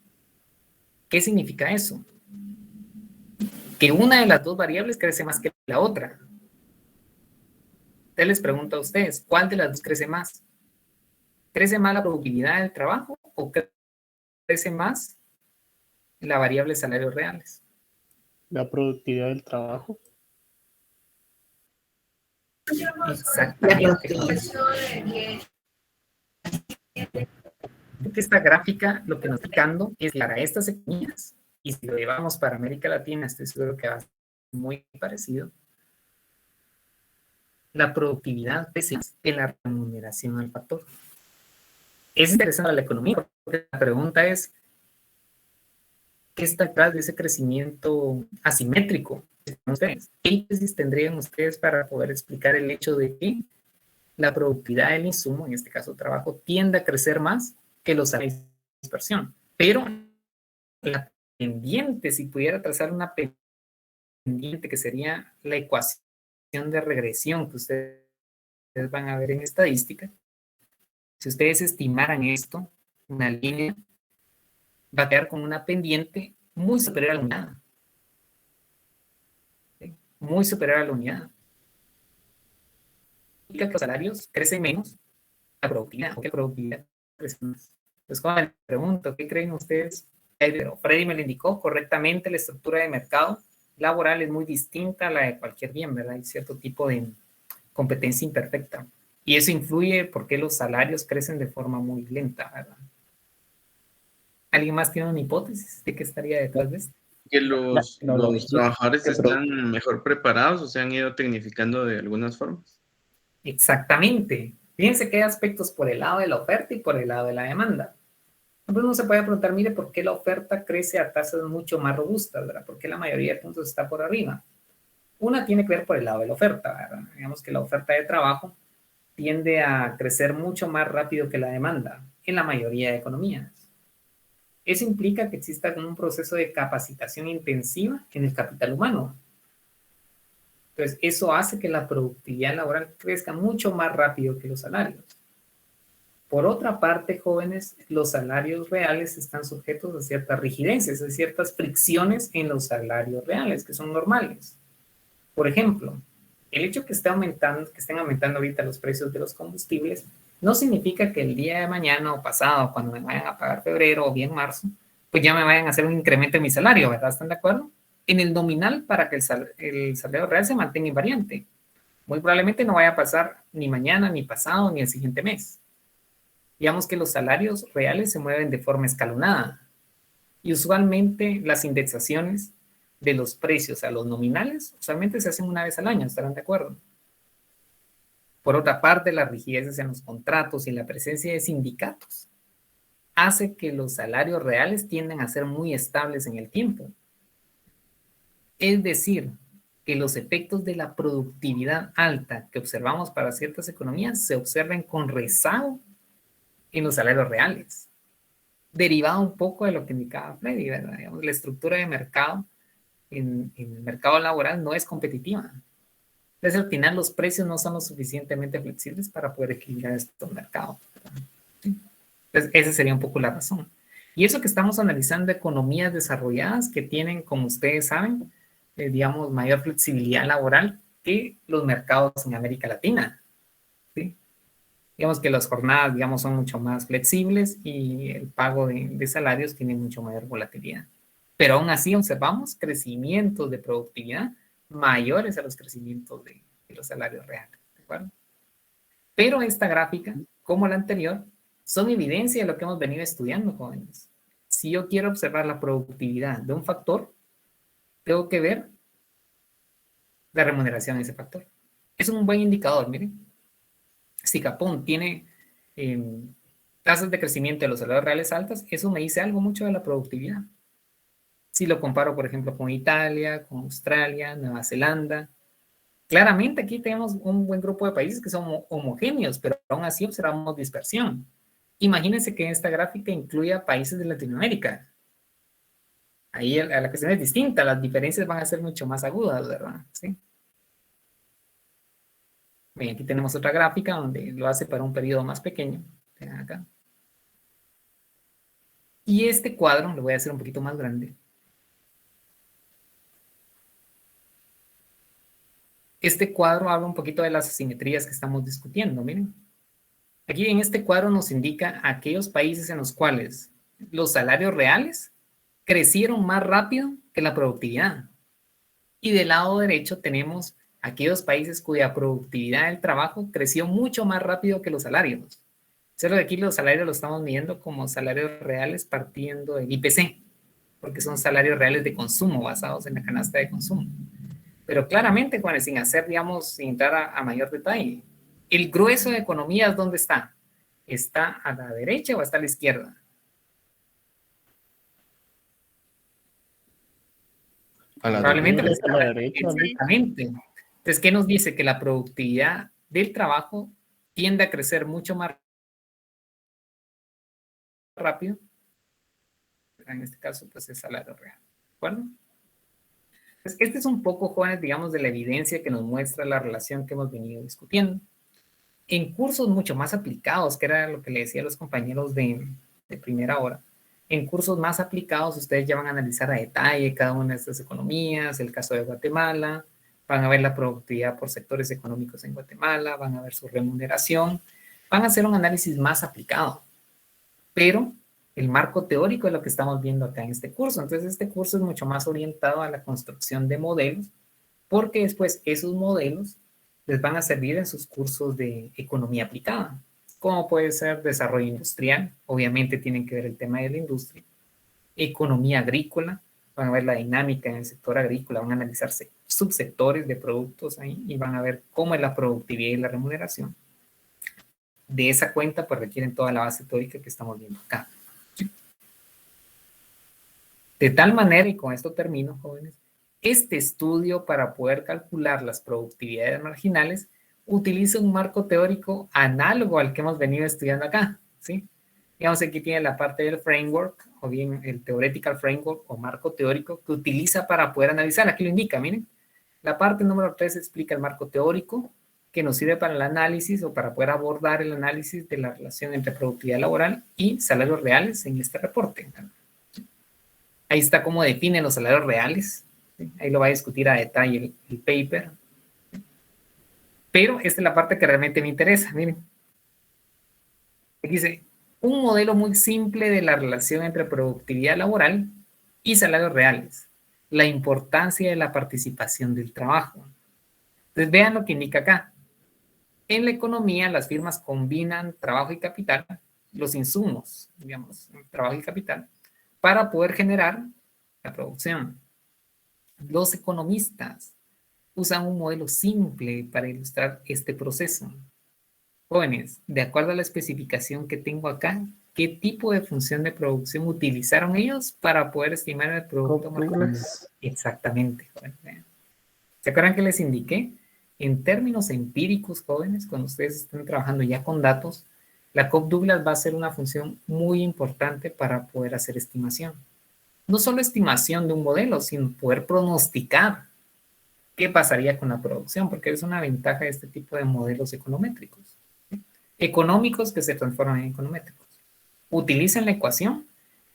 ¿Qué significa eso? Que una de las dos variables crece más que la otra. Entonces les pregunto a ustedes, ¿cuál de las dos crece más? ¿Crece más la productividad del trabajo o crece más la variable salarios reales? La productividad del trabajo. Exactamente. Esta gráfica lo que nos está indicando es que para estas economías, y si lo llevamos para América Latina, estoy seguro que va a ser muy parecido, la productividad crece en la remuneración al factor. Es interesante la economía, porque la pregunta es, ¿qué está detrás de ese crecimiento asimétrico? ¿Qué hipótesis tendrían ustedes para poder explicar el hecho de que la productividad del insumo, en este caso trabajo, tiende a crecer más que los salarios de dispersión? Pero la pendiente, si pudiera trazar una pendiente que sería la ecuación de regresión que ustedes van a ver en estadística, si ustedes estimaran esto, una línea va a quedar con una pendiente muy superior a la unidad. Muy superior a la unidad. Significa que los salarios crecen menos, la productividad Pues como les pregunto, ¿qué creen ustedes? Freddy me lo indicó correctamente, la estructura de mercado laboral es muy distinta a la de cualquier bien, ¿verdad? Hay cierto tipo de competencia imperfecta. Y eso influye porque los salarios crecen de forma muy lenta, ¿verdad? ¿Alguien más tiene una hipótesis de qué estaría detrás de esto? Que los trabajadores están mejor preparados o se han ido tecnificando de algunas formas. Exactamente. Fíjense que hay aspectos por el lado de la oferta y por el lado de la demanda. Entonces uno se puede preguntar, mire, ¿por qué la oferta crece a tasas mucho más robustas, ¿verdad? ¿Por qué la mayoría de puntos está por arriba? Una tiene que ver por el lado de la oferta, ¿verdad? Digamos que la oferta de trabajo tiende a crecer mucho más rápido que la demanda en la mayoría de economías. Eso implica que exista un proceso de capacitación intensiva en el capital humano. Entonces, eso hace que la productividad laboral crezca mucho más rápido que los salarios. Por otra parte, jóvenes, los salarios reales están sujetos a ciertas rigideces, a ciertas fricciones en los salarios reales, que son normales. Por ejemplo, el hecho que estén aumentando ahorita los precios de los combustibles, no significa que el día de mañana o pasado, cuando me vayan a pagar febrero o bien marzo, pues ya me vayan a hacer un incremento en mi salario, ¿verdad? ¿Están de acuerdo? En el nominal, para que el salario real se mantenga invariante. Muy probablemente no vaya a pasar ni mañana, ni pasado, ni el siguiente mes. Digamos que los salarios reales se mueven de forma escalonada. Y usualmente las indexaciones de los precios a los nominales usualmente se hacen una vez al año, ¿estarán de acuerdo? Por otra parte, las rigideces en los contratos y la presencia de sindicatos hace que los salarios reales tiendan a ser muy estables en el tiempo. Es decir, que los efectos de la productividad alta que observamos para ciertas economías se observen con rezago en los salarios reales, derivado un poco de lo que indicaba Freddy, ¿verdad? Digamos, la estructura de mercado en el mercado laboral no es competitiva. Entonces, al final, los precios no son lo suficientemente flexibles para poder equilibrar estos mercados. ¿Sí? Entonces, esa sería un poco la razón. Y eso que estamos analizando, economías desarrolladas que tienen, como ustedes saben, digamos, mayor flexibilidad laboral que los mercados en América Latina. ¿Sí? Digamos que las jornadas, digamos, son mucho más flexibles y el pago de salarios tiene mucho mayor volatilidad. Pero aún así observamos crecimientos de productividad mayores a los crecimientos de los salarios reales, ¿de acuerdo? Pero esta gráfica, como la anterior, son evidencia de lo que hemos venido estudiando, jóvenes. Si yo quiero observar la productividad de un factor, tengo que ver la remuneración de ese factor. Es un buen indicador, miren. Si Japón tiene tasas de crecimiento de los salarios reales altas, eso me dice algo mucho de la productividad. Si lo comparo, por ejemplo, con Italia, con Australia, Nueva Zelanda, claramente aquí tenemos un buen grupo de países que son homogéneos, pero aún así observamos dispersión. Imagínense que esta gráfica incluya países de Latinoamérica. Ahí la cuestión es distinta, las diferencias van a ser mucho más agudas, ¿verdad? ¿Sí? Bien, aquí tenemos otra gráfica donde lo hace para un periodo más pequeño. Vean acá. Y este cuadro lo voy a hacer un poquito más grande. Este cuadro habla un poquito de las asimetrías que estamos discutiendo, miren. Aquí en este cuadro nos indica aquellos países en los cuales los salarios reales crecieron más rápido que la productividad. Y del lado derecho tenemos aquellos países cuya productividad del trabajo creció mucho más rápido que los salarios. Solo que aquí los salarios los estamos midiendo como salarios reales partiendo del IPC, porque son salarios reales de consumo basados en la canasta de consumo. Pero claramente, Juan, sin hacer, digamos, sin entrar a mayor detalle, el grueso de economías, ¿dónde está? ¿Está a la derecha o está a la izquierda? Probablemente a la derecha. Exactamente. Entonces, ¿qué nos dice? Que la productividad del trabajo tiende a crecer mucho más rápido. En este caso, pues el salario real. ¿De acuerdo? Pues este es un poco, jóvenes, digamos, de la evidencia que nos muestra la relación que hemos venido discutiendo. En cursos mucho más aplicados, que era lo que le decía a los compañeros de primera hora, en cursos más aplicados ustedes ya van a analizar a detalle cada una de estas economías, el caso de Guatemala, van a ver la productividad por sectores económicos en Guatemala, van a ver su remuneración, van a hacer un análisis más aplicado. pero el marco teórico es lo que estamos viendo acá en este curso. Entonces, este curso es mucho más orientado a la construcción de modelos, porque después esos modelos les van a servir en sus cursos de economía aplicada, como puede ser desarrollo industrial, obviamente tienen que ver el tema de la industria, economía agrícola, van a ver la dinámica en el sector agrícola, van a analizarse subsectores de productos ahí y van a ver cómo es la productividad y la remuneración. De esa cuenta, pues requieren toda la base teórica que estamos viendo acá. De tal manera, y con esto termino, jóvenes, este estudio para poder calcular las productividades marginales utiliza un marco teórico análogo al que hemos venido estudiando acá, ¿sí? Digamos, aquí tiene la parte del framework, o bien el theoretical framework o marco teórico que utiliza para poder analizar. Aquí lo indica, miren. La parte número 3 explica el marco teórico que nos sirve para el análisis o para poder abordar el análisis de la relación entre productividad laboral y salarios reales en este reporte. Ahí está cómo definen los salarios reales. ¿Sí? Ahí lo va a discutir a detalle el paper. Pero esta es la parte que realmente me interesa. Miren. Aquí dice, un modelo muy simple de la relación entre productividad laboral y salarios reales. La importancia de la participación del trabajo. Entonces vean lo que indica acá. En la economía, las firmas combinan trabajo y capital, los insumos, digamos, trabajo y capital, para poder generar la producción. Los economistas usan un modelo simple para ilustrar este proceso. Jóvenes, de acuerdo a la especificación que tengo acá, ¿qué tipo de función de producción utilizaron ellos para poder estimar el producto marginal? Exactamente, jóvenes. ¿Se acuerdan que les indiqué? En términos empíricos, jóvenes, cuando ustedes estén trabajando ya con datos, la Cobb-Douglas va a ser una función muy importante para poder hacer estimación. No solo estimación de un modelo, sino poder pronosticar qué pasaría con la producción, porque es una ventaja de este tipo de modelos econométricos. ¿Sí? Económicos que se transforman en econométricos. Utilizan la ecuación,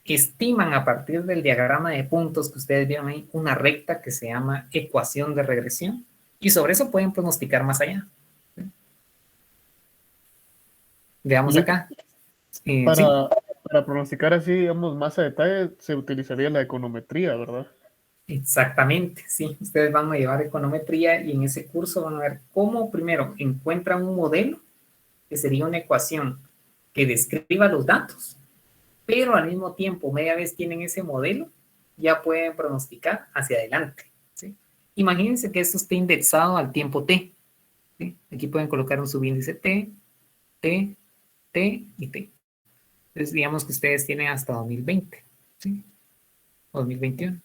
estiman a partir del diagrama de puntos que ustedes vieron ahí, una recta que se llama ecuación de regresión, y sobre eso pueden pronosticar más allá. ¿Sí? Veamos acá. Para pronosticar así, digamos, más a detalle, se utilizaría la econometría, ¿verdad? Exactamente, sí. Ustedes van a llevar econometría y en ese curso van a ver cómo primero encuentran un modelo, que sería una ecuación que describa los datos, pero al mismo tiempo, media vez tienen ese modelo, ya pueden pronosticar hacia adelante. ¿Sí? Imagínense que esto esté indexado al tiempo t. ¿Sí? Aquí pueden colocar un subíndice t, t, t y t. Entonces, digamos que ustedes tienen hasta 2020, ¿sí? 2021.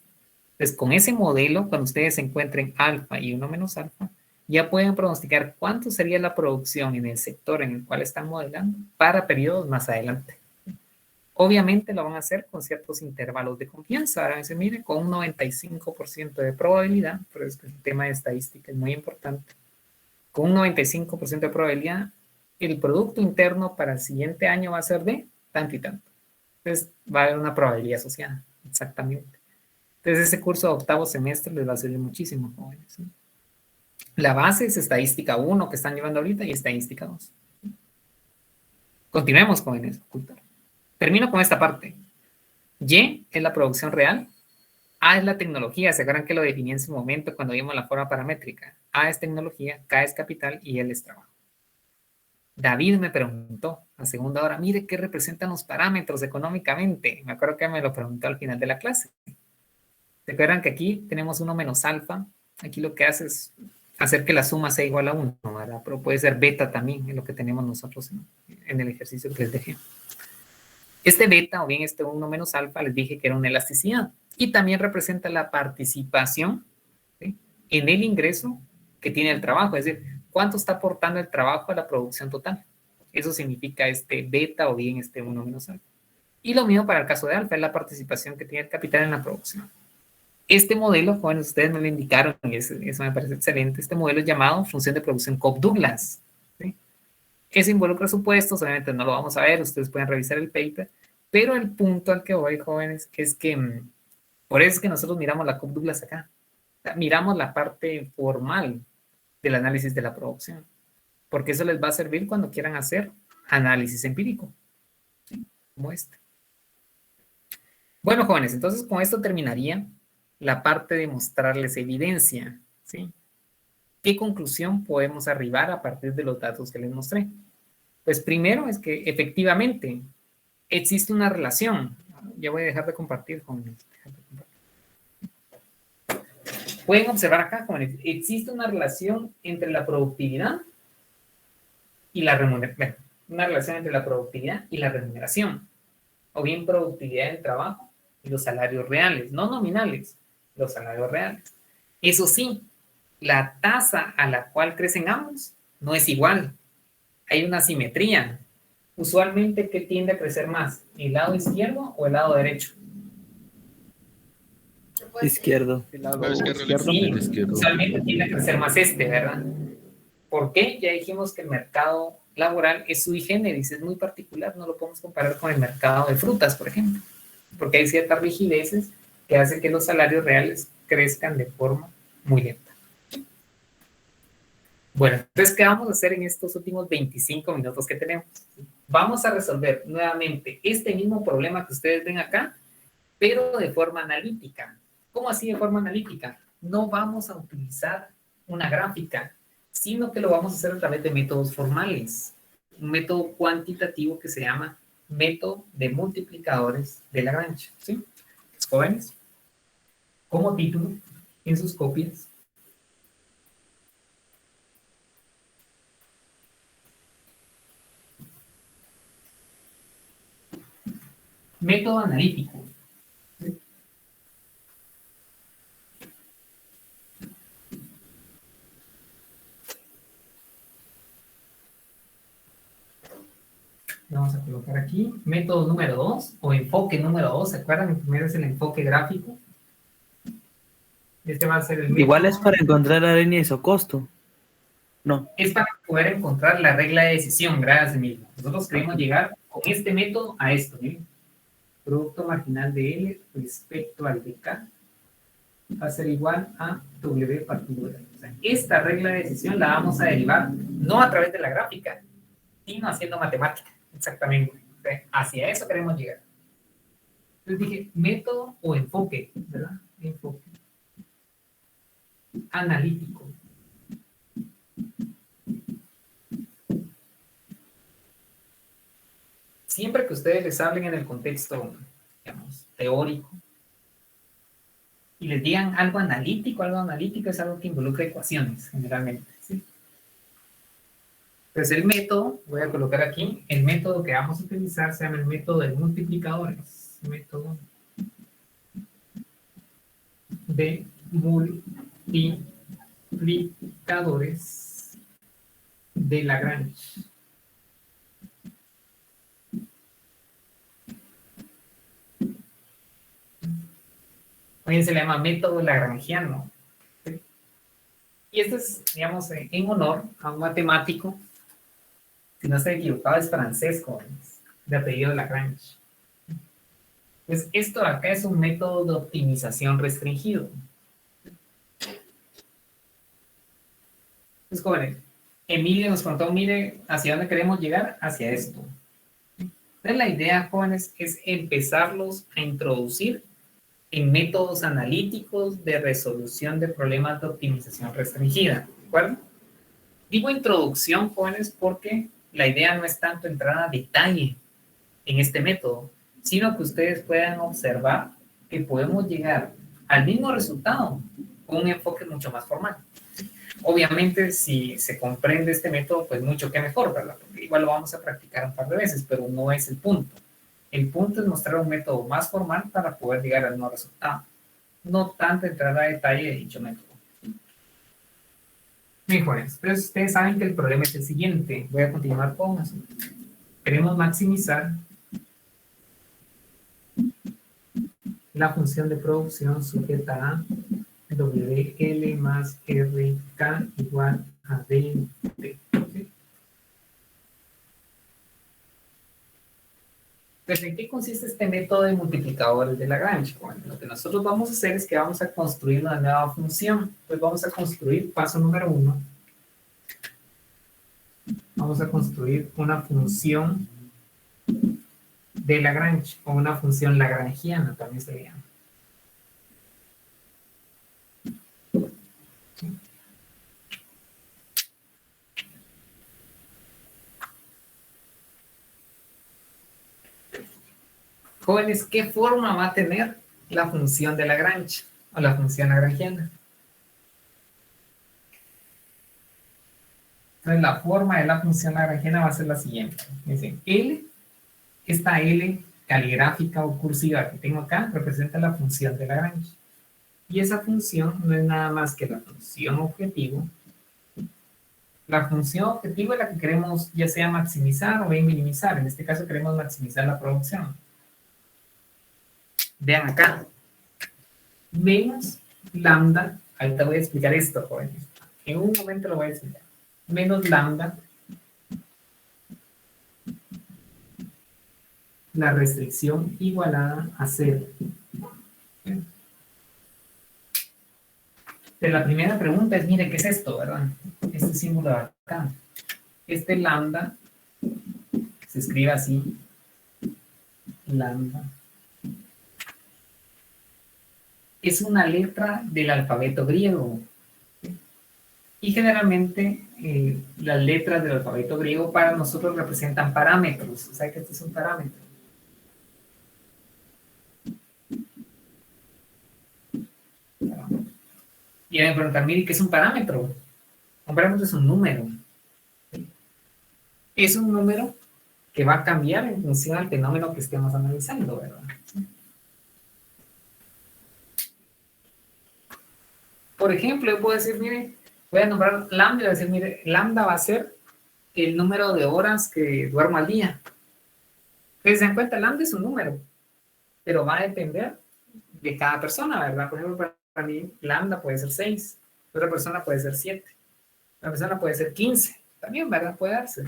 Entonces, con ese modelo, cuando ustedes encuentren alfa y 1 menos alfa, ya pueden pronosticar cuánto sería la producción en el sector en el cual están modelando para periodos más adelante. Obviamente lo van a hacer con ciertos intervalos de confianza. Ahora se mire, con un 95% de probabilidad, por eso el tema de estadística es muy importante. Con un 95% de probabilidad, el producto interno para el siguiente año va a ser de tanto y tanto. Entonces va a haber una probabilidad asociada, exactamente. Entonces ese curso de octavo semestre les va a servir muchísimo, jóvenes. ¿Sí? La base es estadística 1 que están llevando ahorita y estadística 2. ¿Sí? Continuemos, jóvenes. Termino con esta parte. Y es la producción real. A es la tecnología. ¿Se acuerdan que lo definí en su momento cuando vimos la forma paramétrica? A es tecnología, K es capital y L es trabajo. David me preguntó a segunda hora, mire, ¿qué representan los parámetros económicamente? Me acuerdo que me lo preguntó al final de la clase. ¿Se acuerdan que aquí tenemos 1 menos alfa? Aquí lo que hace es hacer que la suma sea igual a 1, ¿verdad? Pero puede ser beta también, es lo que tenemos nosotros en el ejercicio que les dejé. Este beta, o bien este 1 menos alfa, les dije que era una elasticidad. Y también representa la participación, ¿sí?, en el ingreso que tiene el trabajo. Es decir, ¿cuánto está aportando el trabajo a la producción total? Eso significa este beta o bien este 1 menos alfa. Y lo mismo para el caso de alfa, es la participación que tiene el capital en la producción. Este modelo, jóvenes, ustedes me lo indicaron y eso me parece excelente. Este modelo es llamado función de producción Cobb-Douglas. ¿Sí? Eso involucra supuestos, obviamente no lo vamos a ver, ustedes pueden revisar el paper, pero el punto al que voy, jóvenes, es que por eso es que nosotros miramos la Cobb-Douglas acá. O sea, miramos la parte formal del análisis de la producción, porque eso les va a servir cuando quieran hacer análisis empírico. ¿Sí? como este. Bueno, jóvenes, entonces con esto terminaría la parte de mostrarles evidencia, ¿sí? ¿Qué conclusión podemos arribar a partir de los datos que les mostré? Pues primero es que efectivamente existe una relación. Ya voy a dejar de compartir, jóvenes. Pueden observar acá, jóvenes, existe una relación entre la productividad y la remuneración. Una relación entre la productividad y la remuneración. O bien productividad del trabajo y los salarios reales, no nominales, los salarios reales. Eso sí, la tasa a la cual crecen ambos no es igual. Hay una asimetría. Usualmente, ¿qué tiende a crecer más? ¿El lado izquierdo o el lado derecho? Izquierdo. Sí, usualmente tiende a crecer más ¿verdad? ¿Por qué? Ya dijimos que el mercado laboral es sui generis, es muy particular, no lo podemos comparar con el mercado de frutas, por ejemplo, porque hay ciertas rigideces que hacen que los salarios reales crezcan de forma muy lenta. Bueno, entonces, ¿qué vamos a hacer en estos últimos 25 minutos que tenemos? Vamos a resolver nuevamente este mismo problema que ustedes ven acá, pero de forma analítica. ¿Cómo así de forma analítica? No vamos a utilizar una gráfica, sino que lo vamos a hacer a través de métodos formales. Un método cuantitativo que se llama método de multiplicadores de Lagrange. ¿Sí? Los jóvenes, como título en sus copias, método analítico. Vamos a colocar aquí método número 2 o enfoque número 2. ¿Se acuerdan? El primero es el enfoque gráfico. Este va a ser el método. Igual es para encontrar la línea de isocosto. No. Es para poder encontrar la regla de decisión, gracias, Emilio. Nosotros queremos llegar con este método a esto, ¿miren? Producto marginal de L respecto al de K va a ser igual a W partido de L. O sea, esta regla de decisión la vamos a derivar no a través de la gráfica, sino haciendo matemática. Exactamente. O sea, hacia eso queremos llegar. Entonces dije, método o enfoque, ¿verdad? Enfoque analítico. Siempre que ustedes les hablen en el contexto, digamos, teórico, y les digan algo analítico es algo que involucra ecuaciones, generalmente, ¿sí? Entonces el método, voy a colocar aquí, el método que vamos a utilizar se llama el método de multiplicadores. Método de multiplicadores de Lagrange. Hoy se le llama método lagrangiano. ¿Sí? Y esto es, digamos, en honor a un matemático, si no estoy equivocado, es francés, jóvenes, de apellido Lagrange. Pues esto de acá es un método de optimización restringido. Pues, jóvenes, Emilio nos contó, mire, hacia dónde queremos llegar, hacia esto. Entonces la idea, jóvenes, es empezarlos a introducir en métodos analíticos de resolución de problemas de optimización restringida, ¿de acuerdo? Digo introducción, jóvenes, porque la idea no es tanto entrar a detalle en este método, sino que ustedes puedan observar que podemos llegar al mismo resultado con un enfoque mucho más formal. Obviamente, si se comprende este método, pues mucho que mejor, ¿verdad? Porque igual lo vamos a practicar un par de veces, pero no es el punto. El punto es mostrar un método más formal para poder llegar al mismo resultado. No tanto entrar a detalle de dicho método. Bien, jóvenes, pero ustedes saben que el problema es el siguiente. Voy a continuar con eso. Queremos maximizar la función de producción sujeta a WL más RK igual a DT. ¿Sí? Pues, ¿en qué consiste este método de multiplicadores de Lagrange? Bueno, lo que nosotros vamos a hacer es que vamos a construir una nueva función. Pues vamos a construir, paso número 1, vamos a construir una función de Lagrange, o una función lagrangiana también se llama. Jóvenes, ¿qué forma va a tener la función de Lagrange o la función lagrangiana? Entonces, la forma de la función lagrangiana va a ser la siguiente. Dicen, L, esta L caligráfica o cursiva que tengo acá, representa la función de Lagrange. Y esa función no es nada más que la función objetivo. La función objetivo es la que queremos ya sea maximizar o bien minimizar. En este caso queremos maximizar la producción. Vean acá. Menos lambda. Ahorita voy a explicar esto, jóvenes. En un momento lo voy a explicar. Menos lambda. La restricción igualada a 0. De la primera pregunta es, mire, ¿qué es esto, verdad? Este símbolo de acá. Este lambda se escribe así. Lambda. Es una letra del alfabeto griego. Y generalmente las letras del alfabeto griego para nosotros representan parámetros. O sea que este es un parámetro. Y me preguntan, mire, ¿qué es un parámetro? Un parámetro es un número. Es un número que va a cambiar en función al fenómeno que estemos analizando, ¿verdad? Por ejemplo, yo puedo decir, mire, voy a nombrar lambda y voy a decir, mire, lambda va a ser el número de horas que duermo al día. Entonces, se dan cuenta, lambda es un número, pero va a depender de cada persona, ¿verdad? Por ejemplo, para mí, lambda puede ser 6, otra persona puede ser 7, otra persona puede ser 15, también, ¿verdad? Puede darse.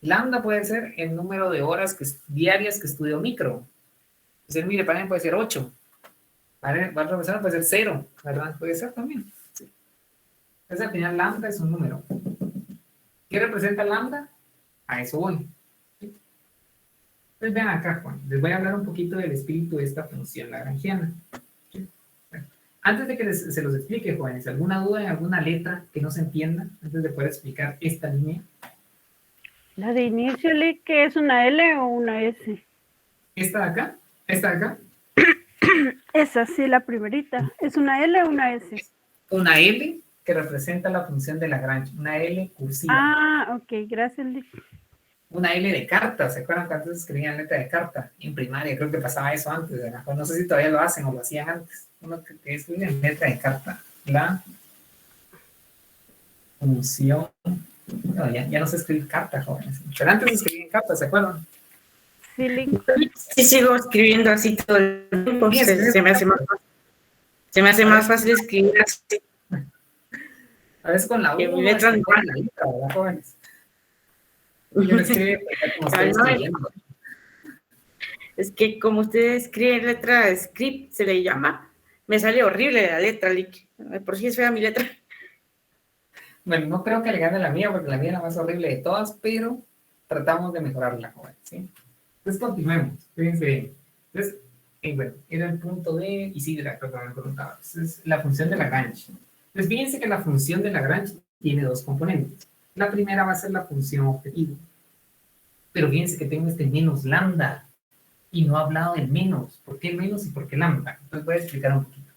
Lambda puede ser el número de horas diarias que estudio micro. Es decir, mire, para mí puede ser 8. Para otra persona puede ser 0, ¿verdad? Puede ser también. Sí. Entonces, al final, lambda es un número. ¿Qué representa lambda? A eso voy. ¿Sí? Entonces, vean acá, Juan. Les voy a hablar un poquito del espíritu de esta función lagrangiana. ¿Sí? Bueno, antes de que se los explique, jóvenes, ¿alguna duda en alguna letra que no se entienda antes de poder explicar esta línea? La de inicio, ¿qué es una L o una S? ¿Esta de acá? ¿Esta de acá? Esa, sí, la primerita. ¿Es una L o una S? Una L que representa la función de Lagrange, una L cursiva. Ah, ok, gracias, Lick. Una L de carta, ¿se acuerdan que antes escribían letra de carta? En primaria, creo que pasaba eso antes, ¿verdad? No sé si todavía lo hacen o lo hacían antes. Uno que escribía en letra de carta. La función... No, ya no sé escribir carta, jóvenes. Pero antes escribían carta, ¿se acuerdan? Sí, Lick. Sí, sigo escribiendo así todo el tiempo. Se me hace más fácil escribir así. A veces con la U, mi letra no la letra, ¿verdad, jóvenes? Yo no escribo como estoy escribiendo. Es que como usted escribe letra script, se le llama, me sale horrible la letra, Lick. Por si es fea mi letra. Bueno, no creo que le gane la mía, porque la mía es la más horrible de todas, pero tratamos de mejorarla, jóvenes, ¿sí? Entonces, continuemos. Fíjense bien. Entonces, bueno, era el punto de Isidra, creo que me preguntaba. Es la función de Lagrange. Entonces, fíjense que la función de Lagrange tiene dos componentes. La primera va a ser la función objetivo. Pero fíjense que tengo este menos lambda. Y no he hablado del menos. ¿Por qué menos y por qué lambda? Entonces, voy a explicar un poquito.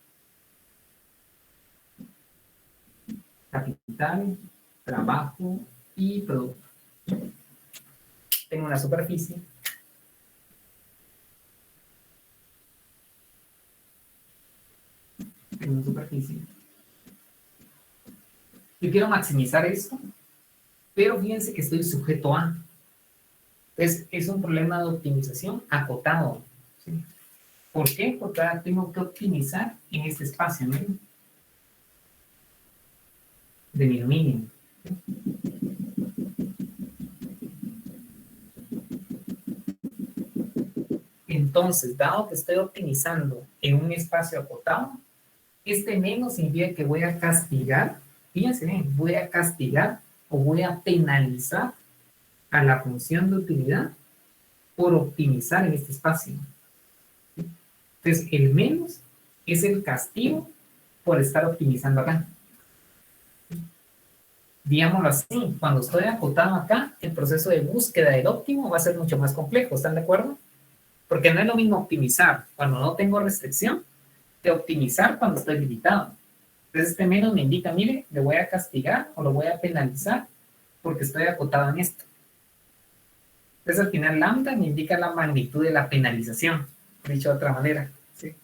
Capital, trabajo y producto. Tengo una superficie. Tengo una superficie. Yo quiero maximizar esto, pero fíjense que estoy sujeto a. Entonces, es un problema de optimización acotado. ¿Sí? ¿Por qué? Porque ahora tengo que optimizar en este espacio, ¿no? De mi dominio. Entonces, dado que estoy optimizando en un espacio acotado, este menos significa que voy a castigar, fíjense bien, voy a castigar o voy a penalizar a la función de utilidad por optimizar en este espacio. Entonces, el menos es el castigo por estar optimizando acá. Digámoslo así, cuando estoy acotado acá, el proceso de búsqueda del óptimo va a ser mucho más complejo, ¿están de acuerdo? Porque no es lo mismo optimizar cuando no tengo restricción que optimizar cuando estoy limitado. Entonces este menos me indica, mire, le voy a castigar o lo voy a penalizar porque estoy acotado en esto. Entonces al final lambda me indica la magnitud de la penalización, dicho de otra manera. ¿Sí?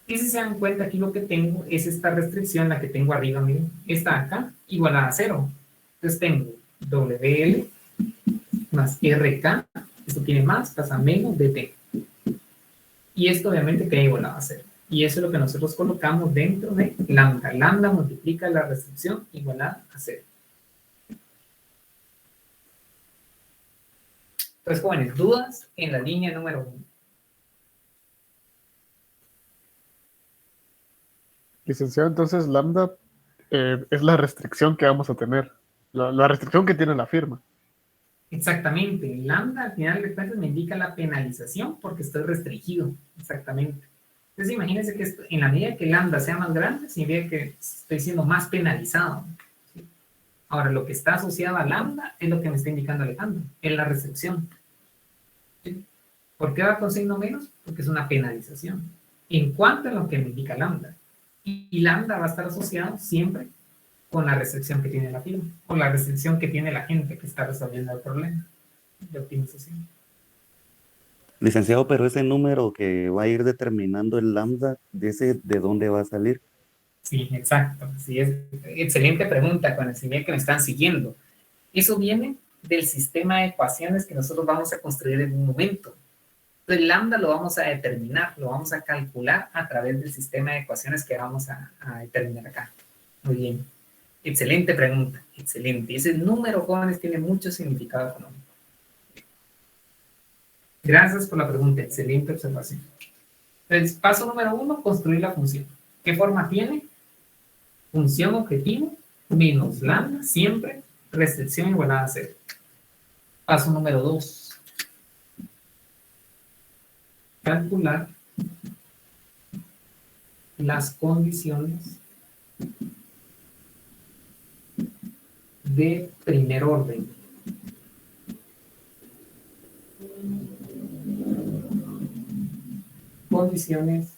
Y si se dan cuenta, aquí lo que tengo es esta restricción, la que tengo arriba, miren, esta acá, igualada a 0. Entonces tengo WL más RK, esto tiene más, pasa menos DT. Y esto obviamente queda igualado a 0. Y eso es lo que nosotros colocamos dentro de lambda. Lambda multiplica la restricción igualada a 0. Entonces, jóvenes, dudas en la línea número 1. Licenciado, entonces lambda es la restricción que vamos a tener, la restricción que tiene la firma. Exactamente, lambda al final de cuentas me indica la penalización porque estoy restringido, exactamente. Entonces imagínense que en la medida que lambda sea más grande, significa que estoy siendo más penalizado. ¿Sí? Ahora, lo que está asociado a lambda es lo que me está indicando Alejandro, es la restricción. ¿Sí? ¿Por qué va con signo menos? Porque es una penalización. En cuanto a lo que me indica lambda. Y lambda va a estar asociado siempre con la restricción que tiene la firma, con la restricción que tiene la gente que está resolviendo el problema de optimización. Licenciado, pero ese número que va a ir determinando el lambda, ¿de dónde va a salir? Sí, exacto. Sí, es excelente pregunta con el señor que me están siguiendo. Eso viene del sistema de ecuaciones que nosotros vamos a construir en un momento. Entonces, lambda lo vamos a determinar, lo vamos a calcular a través del sistema de ecuaciones que vamos a determinar acá. Muy bien. Excelente pregunta, excelente. Ese número, jóvenes, tiene mucho significado económico. Gracias por la pregunta, excelente observación. Entonces, paso número 1, construir la función. ¿Qué forma tiene? Función objetivo menos lambda, siempre, restricción igualada a 0. Paso número 2. Calcular las condiciones de primer orden. Condiciones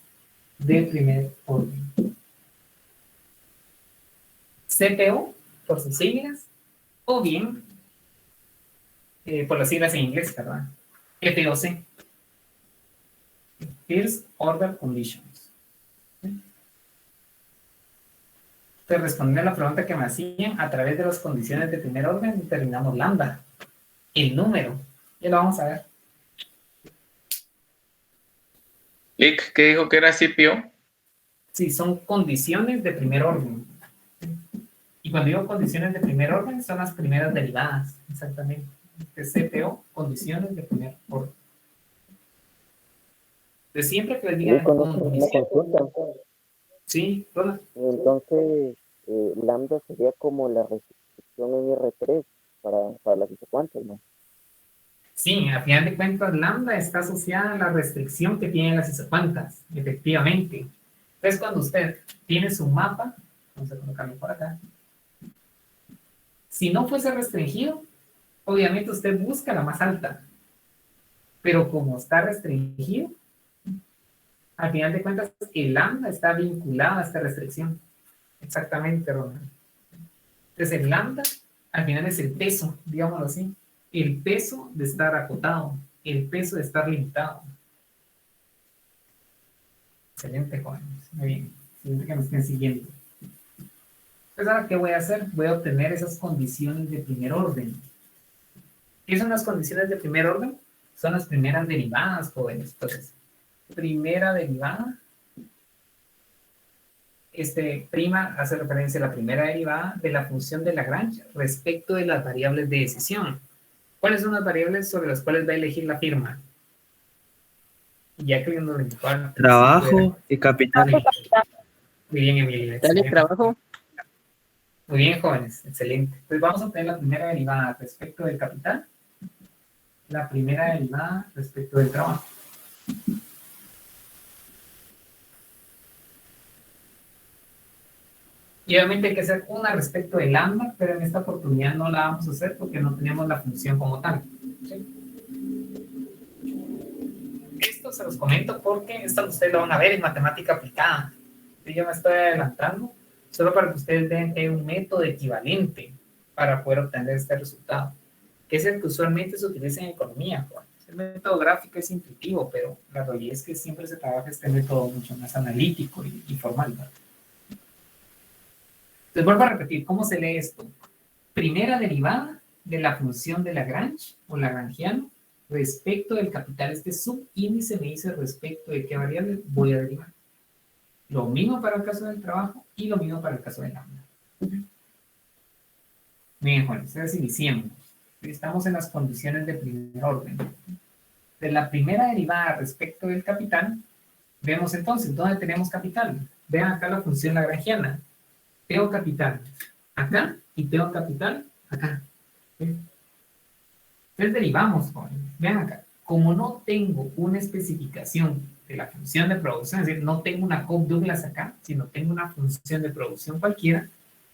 de primer orden. CPO, por sus siglas, o bien, por las siglas en inglés, ¿verdad? FOC. First Order Conditions. Te respondí a la pregunta que me hacían. A través de las condiciones de primer orden determinamos lambda, el número. Ya lo vamos a ver. Lick, ¿qué dijo que era CPO? Sí, son condiciones de primer orden. Y cuando digo condiciones de primer orden, son las primeras derivadas, exactamente. CPO, condiciones de primer orden. De siempre que les digan condiciones. Sí, Ronald. Entonces, lambda sería como la restricción en R3 para las isocuantas, ¿no? Sí, a final de cuentas, lambda está asociada a la restricción que tienen las isocuantas, efectivamente. Entonces, cuando usted tiene su mapa, vamos a colocarlo por acá, si no fuese restringido, obviamente usted busca la más alta, pero como está restringido, al final de cuentas, el lambda está vinculado a esta restricción. Exactamente, Ronald. Entonces, el lambda, al final es el peso, digámoslo así. El peso de estar acotado, el peso de estar limitado. Excelente, jóvenes. Muy bien. Excelente que me estén siguiendo. Entonces, ahora, ¿qué voy a hacer? Voy a obtener esas condiciones de primer orden. ¿Qué son las condiciones de primer orden? Son las primeras derivadas, jóvenes. Entonces, primera derivada. Prima hace referencia a la primera derivada de la función de Lagrange respecto de las variables de decisión. ¿Cuáles son las variables sobre las cuales va a elegir la firma? Ya que viendo el trabajo y capital. Muy bien, Emilia. Dale, trabajo. Muy bien, jóvenes. Excelente. Entonces vamos a obtener la primera derivada respecto del capital. la primera derivada respecto del trabajo. Y obviamente hay que hacer una respecto de lambda, pero en esta oportunidad no la vamos a hacer porque no tenemos la función como tal. ¿Sí? Esto se los comento porque esto ustedes lo van a ver en matemática aplicada. Yo me estoy adelantando solo para que ustedes vean que hay un método equivalente para poder obtener este resultado, que es el que usualmente se utiliza en economía. El método gráfico es intuitivo, pero la realidad es que siempre se trabaja este método mucho más analítico y formal, ¿verdad? Entonces vuelvo a repetir, ¿cómo se lee esto? Primera derivada de la función de Lagrange o lagrangiano respecto del capital. Este subíndice me dice respecto de qué variable voy a derivar. Lo mismo para el caso del trabajo y lo mismo para el caso del lambda. Bien, Juan, entonces iniciemos. Estamos en las condiciones de primer orden. De la primera derivada respecto del capital, vemos entonces, ¿dónde tenemos capital? Vean acá la función lagrangiana. Tengo capital acá y tengo capital acá. ¿Sí? Entonces derivamos, jóvenes. Vean acá. Como no tengo una especificación de la función de producción, es decir, no tengo una Cobb-Douglas acá, sino tengo una función de producción cualquiera,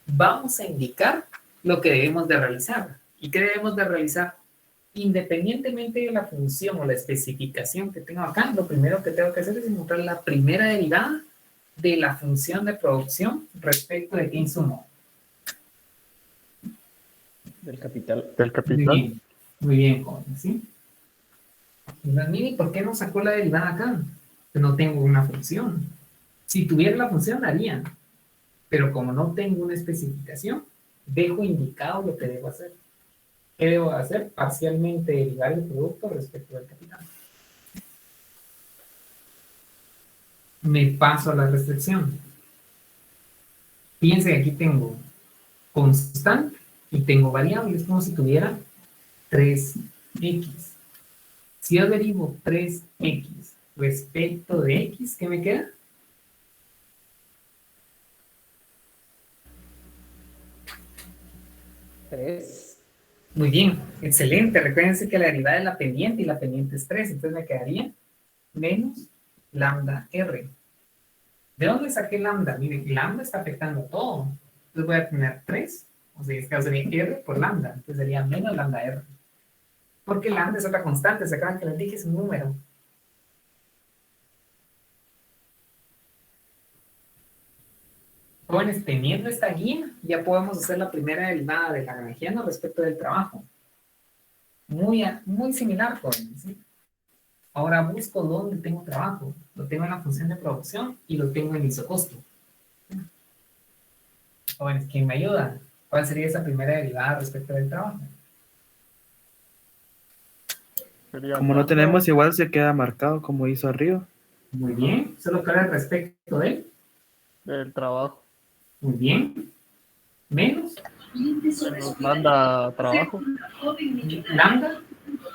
vamos a indicar lo que debemos de realizar. ¿Y qué debemos de realizar? Independientemente de la función o la especificación que tengo acá, lo primero que tengo que hacer es encontrar la primera derivada de la función de producción respecto de qué insumo. Del capital. Del capital. Muy bien, joven, ¿sí? Entonces, mire, ¿por qué no sacó la derivada acá? Que no tengo una función. Si tuviera la función, la haría. Pero como no tengo una especificación, dejo indicado lo que debo hacer. ¿Qué debo hacer? Parcialmente derivar el producto respecto del capital. Me paso a la restricción. Fíjense que aquí tengo constante y tengo variable. Es como si tuviera 3x. Si yo derivo 3x respecto de x, ¿qué me queda? Muy bien, excelente. Recuérdense que la derivada es la pendiente y la pendiente es 3. Entonces me quedaría menos lambda r. ¿De dónde saqué lambda? Miren, lambda está afectando todo. Entonces voy a tener 3, o sea, en este caso sería r por lambda. Entonces sería menos lambda r. Porque lambda es otra constante, se acaban que les dije es un número. Jóvenes, teniendo esta guía, ya podemos hacer la primera derivada de lagrangiano respecto del trabajo. Muy similar, jóvenes, ¿sí? Ahora busco dónde tengo trabajo. Lo tengo en la función de producción y lo tengo en isocosto. Jóvenes, ¿quién me ayuda? ¿Cuál sería esa primera derivada respecto del trabajo? Como no tenemos, igual se queda marcado como hizo arriba. Muy bien. Solo que ahora respecto del trabajo. Muy bien. Menos. Nos manda trabajo. Lambda.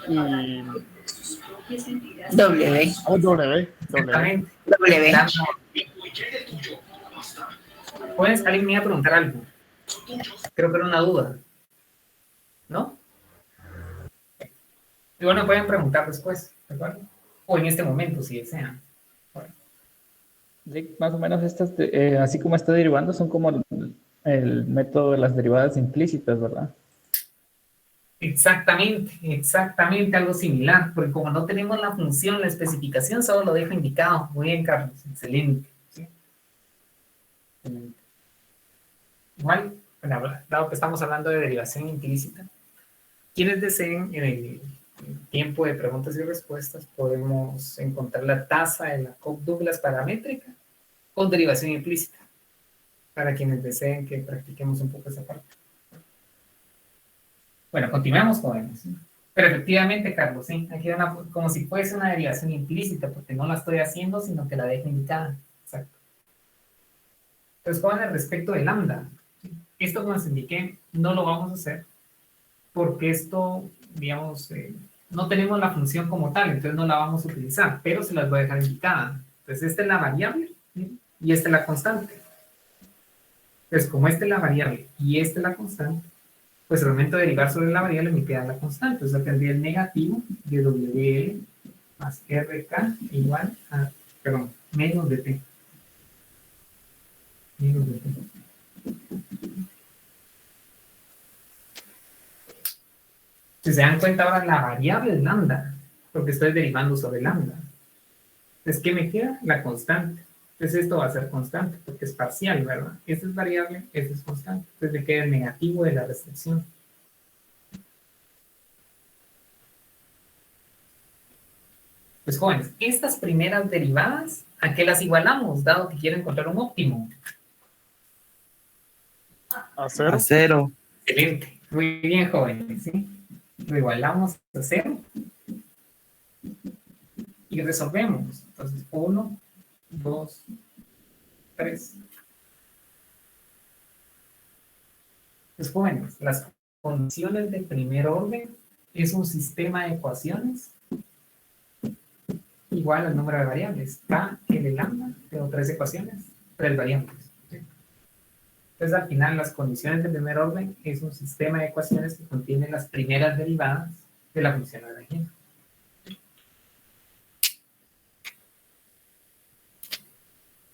Y W. W. Exactamente. W. ¿Puedes alguien me iba a preguntar algo? Creo que era una duda. ¿No? Y bueno, pueden preguntar después, ¿de acuerdo? O en este momento, si desean. Bueno. Más o menos estas, así como está derivando, son como el método de las derivadas implícitas, ¿verdad? Exactamente algo similar, porque como no tenemos la función, la especificación, solo lo dejo indicado. Muy bien, Carlos, excelente. ¿Sí? Excelente. Igual, bueno, dado que estamos hablando de derivación implícita, quienes deseen en el tiempo de preguntas y respuestas podemos encontrar la tasa de la Cobb-Douglas paramétrica con derivación implícita, para quienes deseen que practiquemos un poco esa parte. Bueno, continuamos, jóvenes. Pero efectivamente, Carlos, ¿sí? Aquí como si fuese una derivación implícita, porque no la estoy haciendo, sino que la dejo indicada. Exacto. Entonces, jóvenes, respecto de lambda, ¿sí? Esto, como les indiqué, no lo vamos a hacer, porque esto, digamos, no tenemos la función como tal, entonces no la vamos a utilizar, pero se las voy a dejar indicada. Entonces, esta es la variable, ¿sí? Y esta es la constante. Entonces, como esta es la variable y esta es la constante, pues al momento de derivar sobre la variable me queda la constante, o sea, tendría el negativo de WL más RK igual a, perdón, menos de T. Menos de T. Si se dan cuenta ahora, la variable es lambda, porque estoy derivando sobre lambda. Entonces, ¿qué me queda? La constante. Entonces, esto va a ser constante, porque es parcial, ¿verdad? Esta es variable, esta es constante. Entonces, me queda el negativo de la restricción. Pues, jóvenes, estas primeras derivadas, ¿a qué las igualamos, dado que quiero encontrar un óptimo? A cero. A cero. Excelente. Muy bien, jóvenes, ¿sí? Lo igualamos a 0 y resolvemos. Entonces, 1, 2, 3. Pues jóvenes, las condiciones de primer orden es un sistema de ecuaciones igual al número de variables. K, L, lambda, tengo 3 ecuaciones, 3 variables. Entonces, al final, las condiciones de primer orden es un sistema de ecuaciones que contiene las primeras derivadas de la función lagrangiana.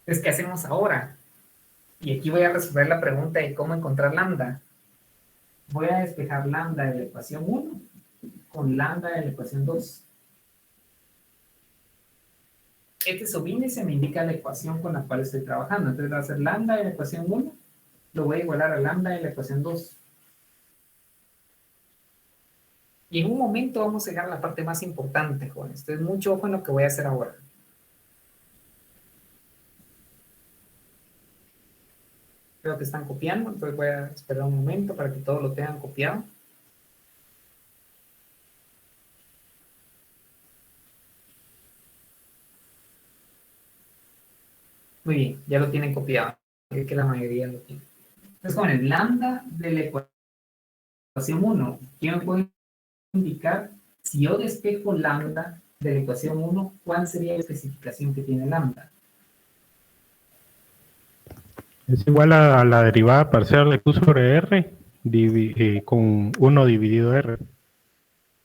Entonces, ¿qué hacemos ahora? Y aquí voy a resolver la pregunta de cómo encontrar lambda. Voy a despejar lambda de la ecuación 1 con lambda de la ecuación 2. Este subíndice me indica la ecuación con la cual estoy trabajando. Entonces, va a ser lambda de la ecuación 1. Lo voy a igualar a lambda de la ecuación 2. Y en un momento vamos a llegar a la parte más importante, jóvenes. Entonces, mucho ojo en lo que voy a hacer ahora. Creo que están copiando, entonces voy a esperar un momento para que todos lo tengan copiado. Muy bien, ya lo tienen copiado. Creo que la mayoría lo tiene. Entonces, con el lambda de la ecuación 1, ¿qué me puede indicar? Si yo despejo lambda de la ecuación 1, ¿cuál sería la especificación que tiene lambda? Es igual a la derivada parcial de Q sobre R con 1 dividido R.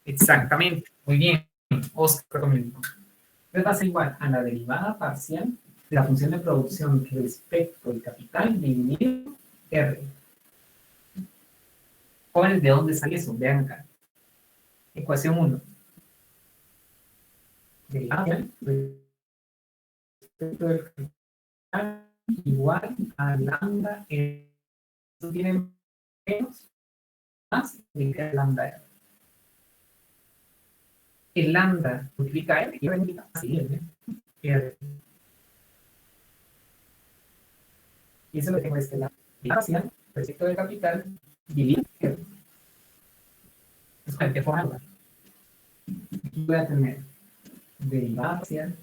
Exactamente, muy bien. Oscar, entonces va a ser igual a la derivada parcial de la función de producción respecto al capital dividido R. Jóvenes, ¿de dónde sale eso? Vean acá. Ecuación 1. Derivada respecto del capital igual a lambda. Esto tiene menos más que lambda R. El lambda multiplica R y R multiplica así, R. Y eso lo tengo de este lado. Parcial respecto del capital dividido R. Entonces, ¿qué forma? Aquí voy a tener derivada parcial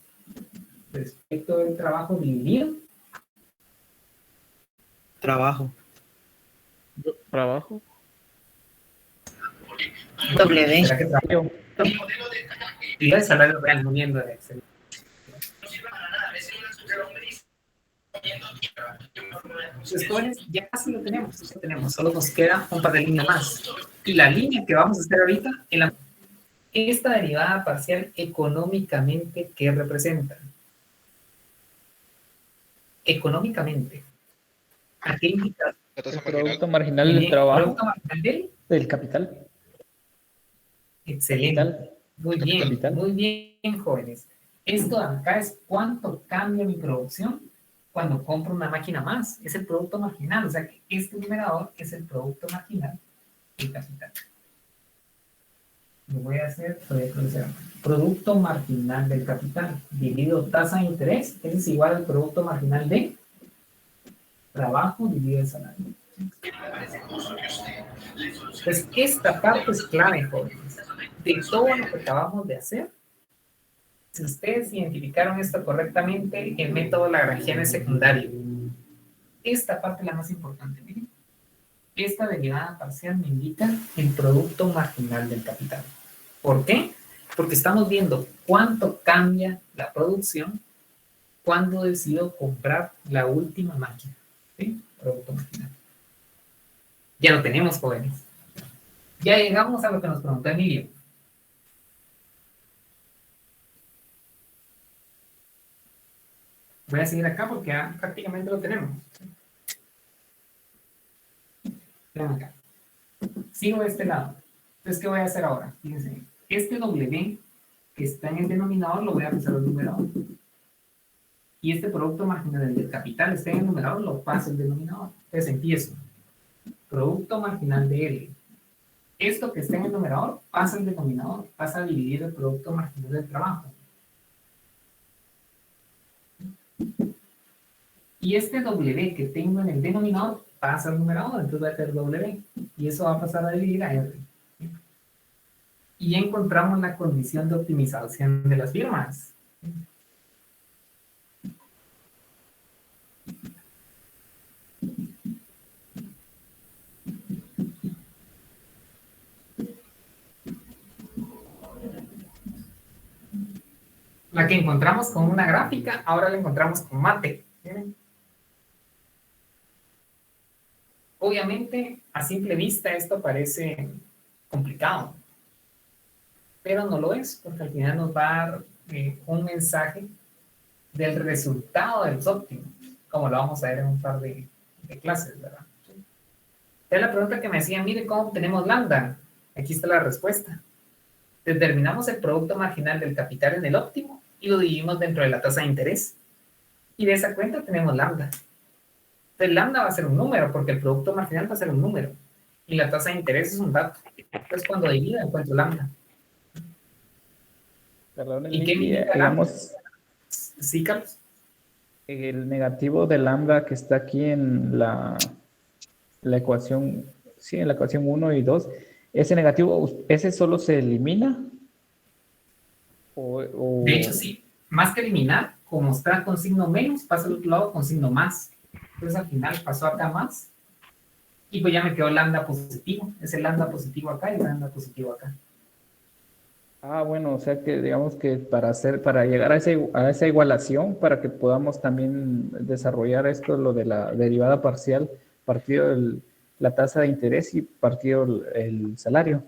respecto del trabajo dividido. Trabajo. Trabajo. W. ¿Será que trabajo? Y el salario real moviendo de Excel. Entonces, jóvenes, ya casi lo tenemos, solo nos queda un par de líneas más. Y la línea que vamos a hacer ahorita, esta derivada parcial económicamente, ¿qué representa? Económicamente, ¿a qué indica? El producto marginal del trabajo. ¿El producto marginal del capital? Excelente. Capital. Muy bien, capital. Muy bien, jóvenes. Esto de acá es cuánto cambia mi producción cuando compro una máquina más. Es el producto marginal. O sea que este numerador es el producto marginal del capital. Lo voy a hacer, producto marginal del capital dividido tasa de interés, es igual al producto marginal de trabajo dividido el salario. Pues esta parte es clave, jóvenes. De todo lo que acabamos de hacer, si ustedes identificaron esto correctamente, el método lagrangiano es secundario. Esta parte es la más importante, miren. Esta derivada parcial me indica el producto marginal del capital. ¿Por qué? Porque estamos viendo cuánto cambia la producción cuando decido comprar la última máquina. ¿Sí? Producto marginal. Ya lo tenemos, jóvenes. Ya llegamos a lo que nos preguntó Emilio. Voy a seguir acá porque ya prácticamente lo tenemos. Vean acá. Sigo de este lado. Entonces, ¿qué voy a hacer ahora? Fíjense, este W que está en el denominador lo voy a pasar al numerador. Y este producto marginal del capital está en el numerador, lo paso al denominador. Entonces empiezo. Producto marginal de L. Esto que está en el numerador pasa al denominador, pasa a dividir el producto marginal del trabajo. Y este W que tengo en el denominador pasa al numerador, entonces va a ser W. Y eso va a pasar a dividir a R. Y ya encontramos la condición de optimización de las firmas. La que encontramos con una gráfica, ahora la encontramos con mate. ¿Miren? Obviamente, a simple vista esto parece complicado, pero no lo es, porque al final nos va a dar un mensaje del resultado de los óptimos, como lo vamos a ver en un par de clases, ¿verdad? Es la pregunta que me decían, mire cómo obtenemos lambda. Aquí está la respuesta. Determinamos el producto marginal del capital en el óptimo y lo dividimos dentro de la tasa de interés. Y de esa cuenta tenemos lambda. Entonces lambda va a ser un número, porque el producto marginal va a ser un número. Y la tasa de interés es un dato. Entonces cuando divido encuentro lambda. Perdón, ¿Y qué digamos, sí, Carlos? el negativo de lambda que está aquí en la ecuación, sí, en la ecuación 1 y 2, ese negativo, ¿ese solo se elimina? De hecho, sí. Más que eliminar, como está con signo menos, pasa al otro lado con signo más. Entonces al final pasó acá más. Y pues ya me quedó lambda positivo. Es el lambda positivo acá y el lambda positivo acá. Ah, bueno, o sea que digamos que para llegar a esa igualación, para que podamos también desarrollar esto, lo de la derivada parcial, partido la tasa de interés y partido el salario.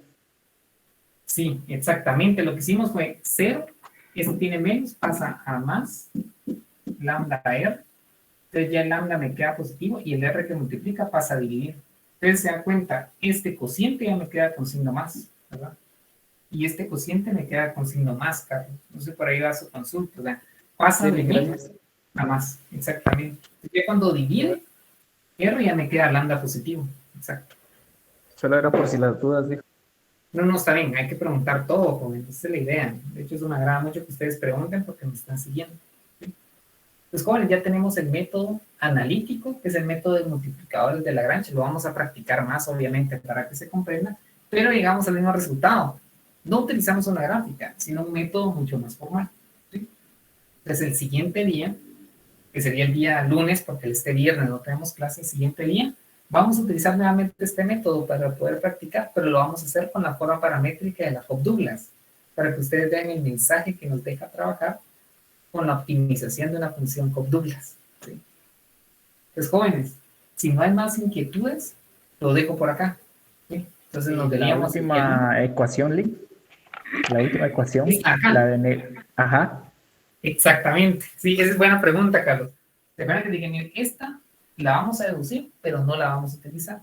Sí, exactamente. Lo que hicimos fue 0, esto tiene menos, pasa a más, lambda a R. Entonces ya el lambda me queda positivo y el R que multiplica pasa a dividir. Entonces se da cuenta, este cociente ya me queda con signo más, ¿verdad? Y este cociente me queda con signo más, Carlos. No sé, por ahí va su consulta, ¿verdad? Pasa de menos a más, exactamente. Ya cuando divide, R ya me queda lambda positivo, exacto. Solo era por si las dudas, dijo. No, está bien, hay que preguntar todo, jóvenes, esa es la idea. De hecho, eso me agrada mucho que ustedes pregunten porque me están siguiendo. ¿Sí? Pues, jóvenes, ya tenemos el método analítico, que es el método de multiplicadores de Lagrange. Lo vamos a practicar más, obviamente, para que se comprenda, pero llegamos al mismo resultado. No utilizamos una gráfica, sino un método mucho más formal. ¿Sí? Entonces, el siguiente día, que sería el día lunes, porque este viernes no tenemos clase, el siguiente día, vamos a utilizar nuevamente este método para poder practicar, pero lo vamos a hacer con la forma paramétrica de la Cobb-Douglas, para que ustedes vean el mensaje que nos deja trabajar con la optimización de una función Cobb-Douglas. ¿Sí? Entonces, jóvenes, si no hay más inquietudes, lo dejo por acá. ¿Sí? Entonces, nos veríamos. La última ecuación, Lee. La última ecuación. Sí, acá. La de ajá. Exactamente. Sí, esa es buena pregunta, Carlos. De manera que digan, esta la vamos a deducir, pero no la vamos a utilizar.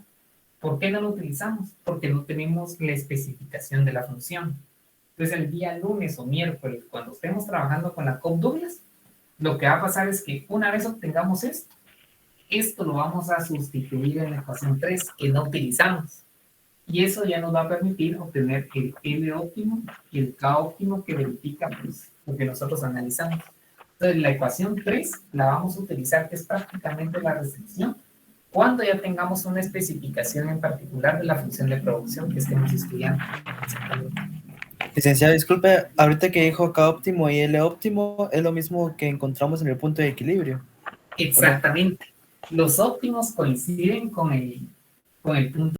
¿Por qué no la utilizamos? Porque no tenemos la especificación de la función. Entonces, el día lunes o miércoles, cuando estemos trabajando con la Cobb-Douglas, lo que va a pasar es que una vez obtengamos esto lo vamos a sustituir en la ecuación 3, que no utilizamos. Y eso ya nos va a permitir obtener el L óptimo y el K óptimo que verifica pues, lo que nosotros analizamos. Entonces, la ecuación 3 la vamos a utilizar, que es prácticamente la restricción, cuando ya tengamos una especificación en particular de la función de producción que estemos estudiando. Licenciado, disculpe, ahorita que dijo K óptimo y L óptimo, es lo mismo que encontramos en el punto de equilibrio. Exactamente. Los óptimos coinciden con el punto